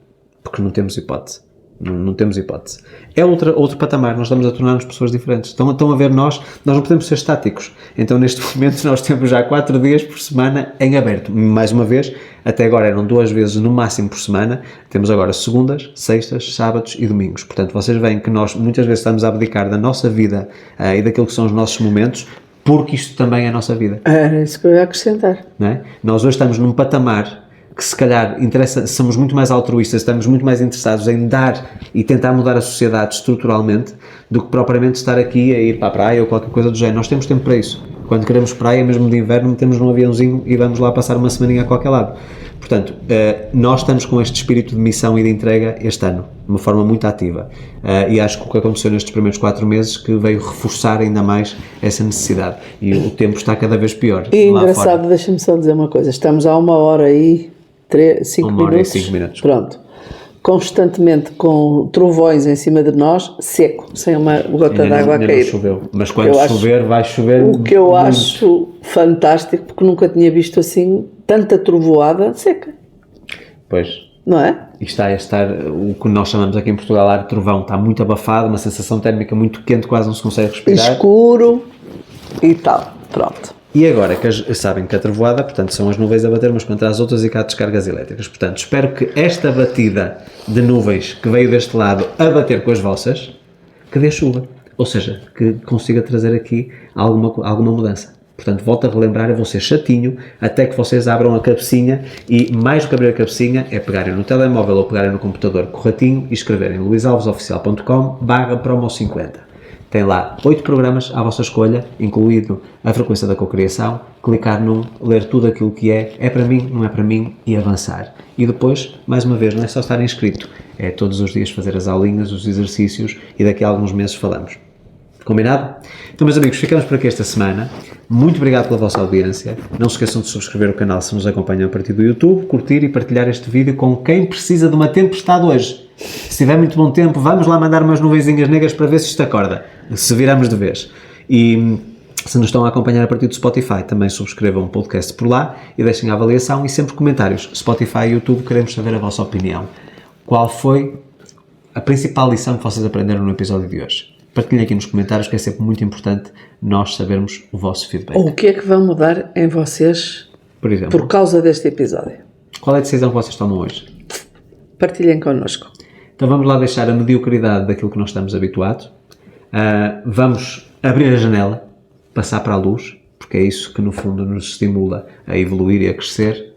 porque não temos hipótese. Não temos hipótese. É outro patamar, nós estamos a tornar-nos pessoas diferentes. Estão a ver nós não podemos ser estáticos. Então, neste momento, nós temos já 4 dias por semana em aberto. Mais uma vez, até agora eram 2 vezes no máximo por semana. Temos agora segundas, sextas, sábados e domingos. Portanto, vocês veem que nós muitas vezes estamos a abdicar da nossa vida e daquilo que são os nossos momentos, porque isto também é a nossa vida. Era isso que eu ia acrescentar. Não é? Nós hoje estamos num patamar que se calhar interessa, somos muito mais altruístas, estamos muito mais interessados em dar e tentar mudar a sociedade estruturalmente do que propriamente estar aqui a ir para a praia ou qualquer coisa do género. Nós temos tempo para isso. Quando queremos praia, mesmo de inverno, metemos num aviãozinho e vamos lá passar uma semaninha a qualquer lado. Portanto, nós estamos com este espírito de missão e de entrega este ano, de uma forma muito ativa. E acho que o que aconteceu nestes primeiros 4 meses que veio reforçar ainda mais essa necessidade. E o tempo está cada vez pior. E lá engraçado, fora. deixa-me só dizer uma coisa. Estamos há 1h05 1 hora e minutos. 5 minutos. Pronto. Constantemente com trovões em cima de nós, seco, sem uma gota Ainda d'água a não cair. choveu. Mas quando Eu acho- chover, vai chover. O que eu muito. acho fantástico, porque nunca tinha visto assim tanta trovoada seca, Pois. não é? E está a estar o que nós chamamos aqui em Portugal ar de trovão. Está muito abafado, uma sensação térmica muito quente, quase não se consegue respirar. Escuro e tal. Pronto. E agora, sabem que a trovoada, portanto, são as nuvens a bater umas contra as outras e cá descargas elétricas. Portanto, espero que esta batida de nuvens que veio deste lado a bater com as vossas, que dê chuva. Ou seja, que consiga trazer aqui alguma mudança. Portanto, volto a relembrar, eu vou ser chatinho até que vocês abram a cabecinha e, mais do que abrir a cabecinha, é pegarem no telemóvel ou pegarem no computador corretinho e escreverem luisalvesoficial.com/promo50. Tem lá 8 programas à vossa escolha, incluído a frequência da cocriação, clicar num, ler tudo aquilo que é para mim, não é para mim e avançar. E depois, mais uma vez, não é só estar inscrito, é todos os dias fazer as aulinhas, os exercícios e daqui a alguns meses falamos. Combinado? Então, meus amigos, ficamos por aqui esta semana. Muito obrigado pela vossa audiência. Não se esqueçam de subscrever o canal se nos acompanham a partir do YouTube, curtir e partilhar este vídeo com quem precisa de uma tempestade hoje. Se tiver muito bom tempo, vamos lá mandar umas nuvenzinhas negras para ver se isto acorda, se viramos de vez. E se nos estão a acompanhar a partir do Spotify, também subscrevam o podcast por lá e deixem a avaliação e sempre comentários. Spotify e YouTube, queremos saber a vossa opinião. Qual foi a principal lição que vocês aprenderam no episódio de hoje? Partilhem aqui nos comentários, que é sempre muito importante nós sabermos o vosso feedback. O que é que vai mudar em vocês Por exemplo, por causa deste episódio? qual é a decisão que vocês tomam hoje? Partilhem connosco. Então vamos lá deixar a mediocridade daquilo que nós estamos habituados. Vamos abrir a janela, passar para a luz, porque é isso que no fundo nos estimula a evoluir e a crescer.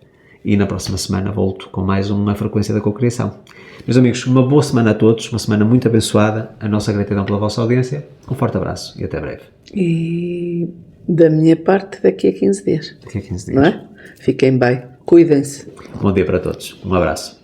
E na próxima semana volto com mais uma frequência da cocriação. Meus amigos, uma boa semana a todos, uma semana muito abençoada. A nossa gratidão pela vossa audiência. Um forte abraço e até breve. E da minha parte, daqui a 15 dias. Daqui a 15 dias. Não é? Fiquem bem. Cuidem-se. Bom dia para todos. Um abraço.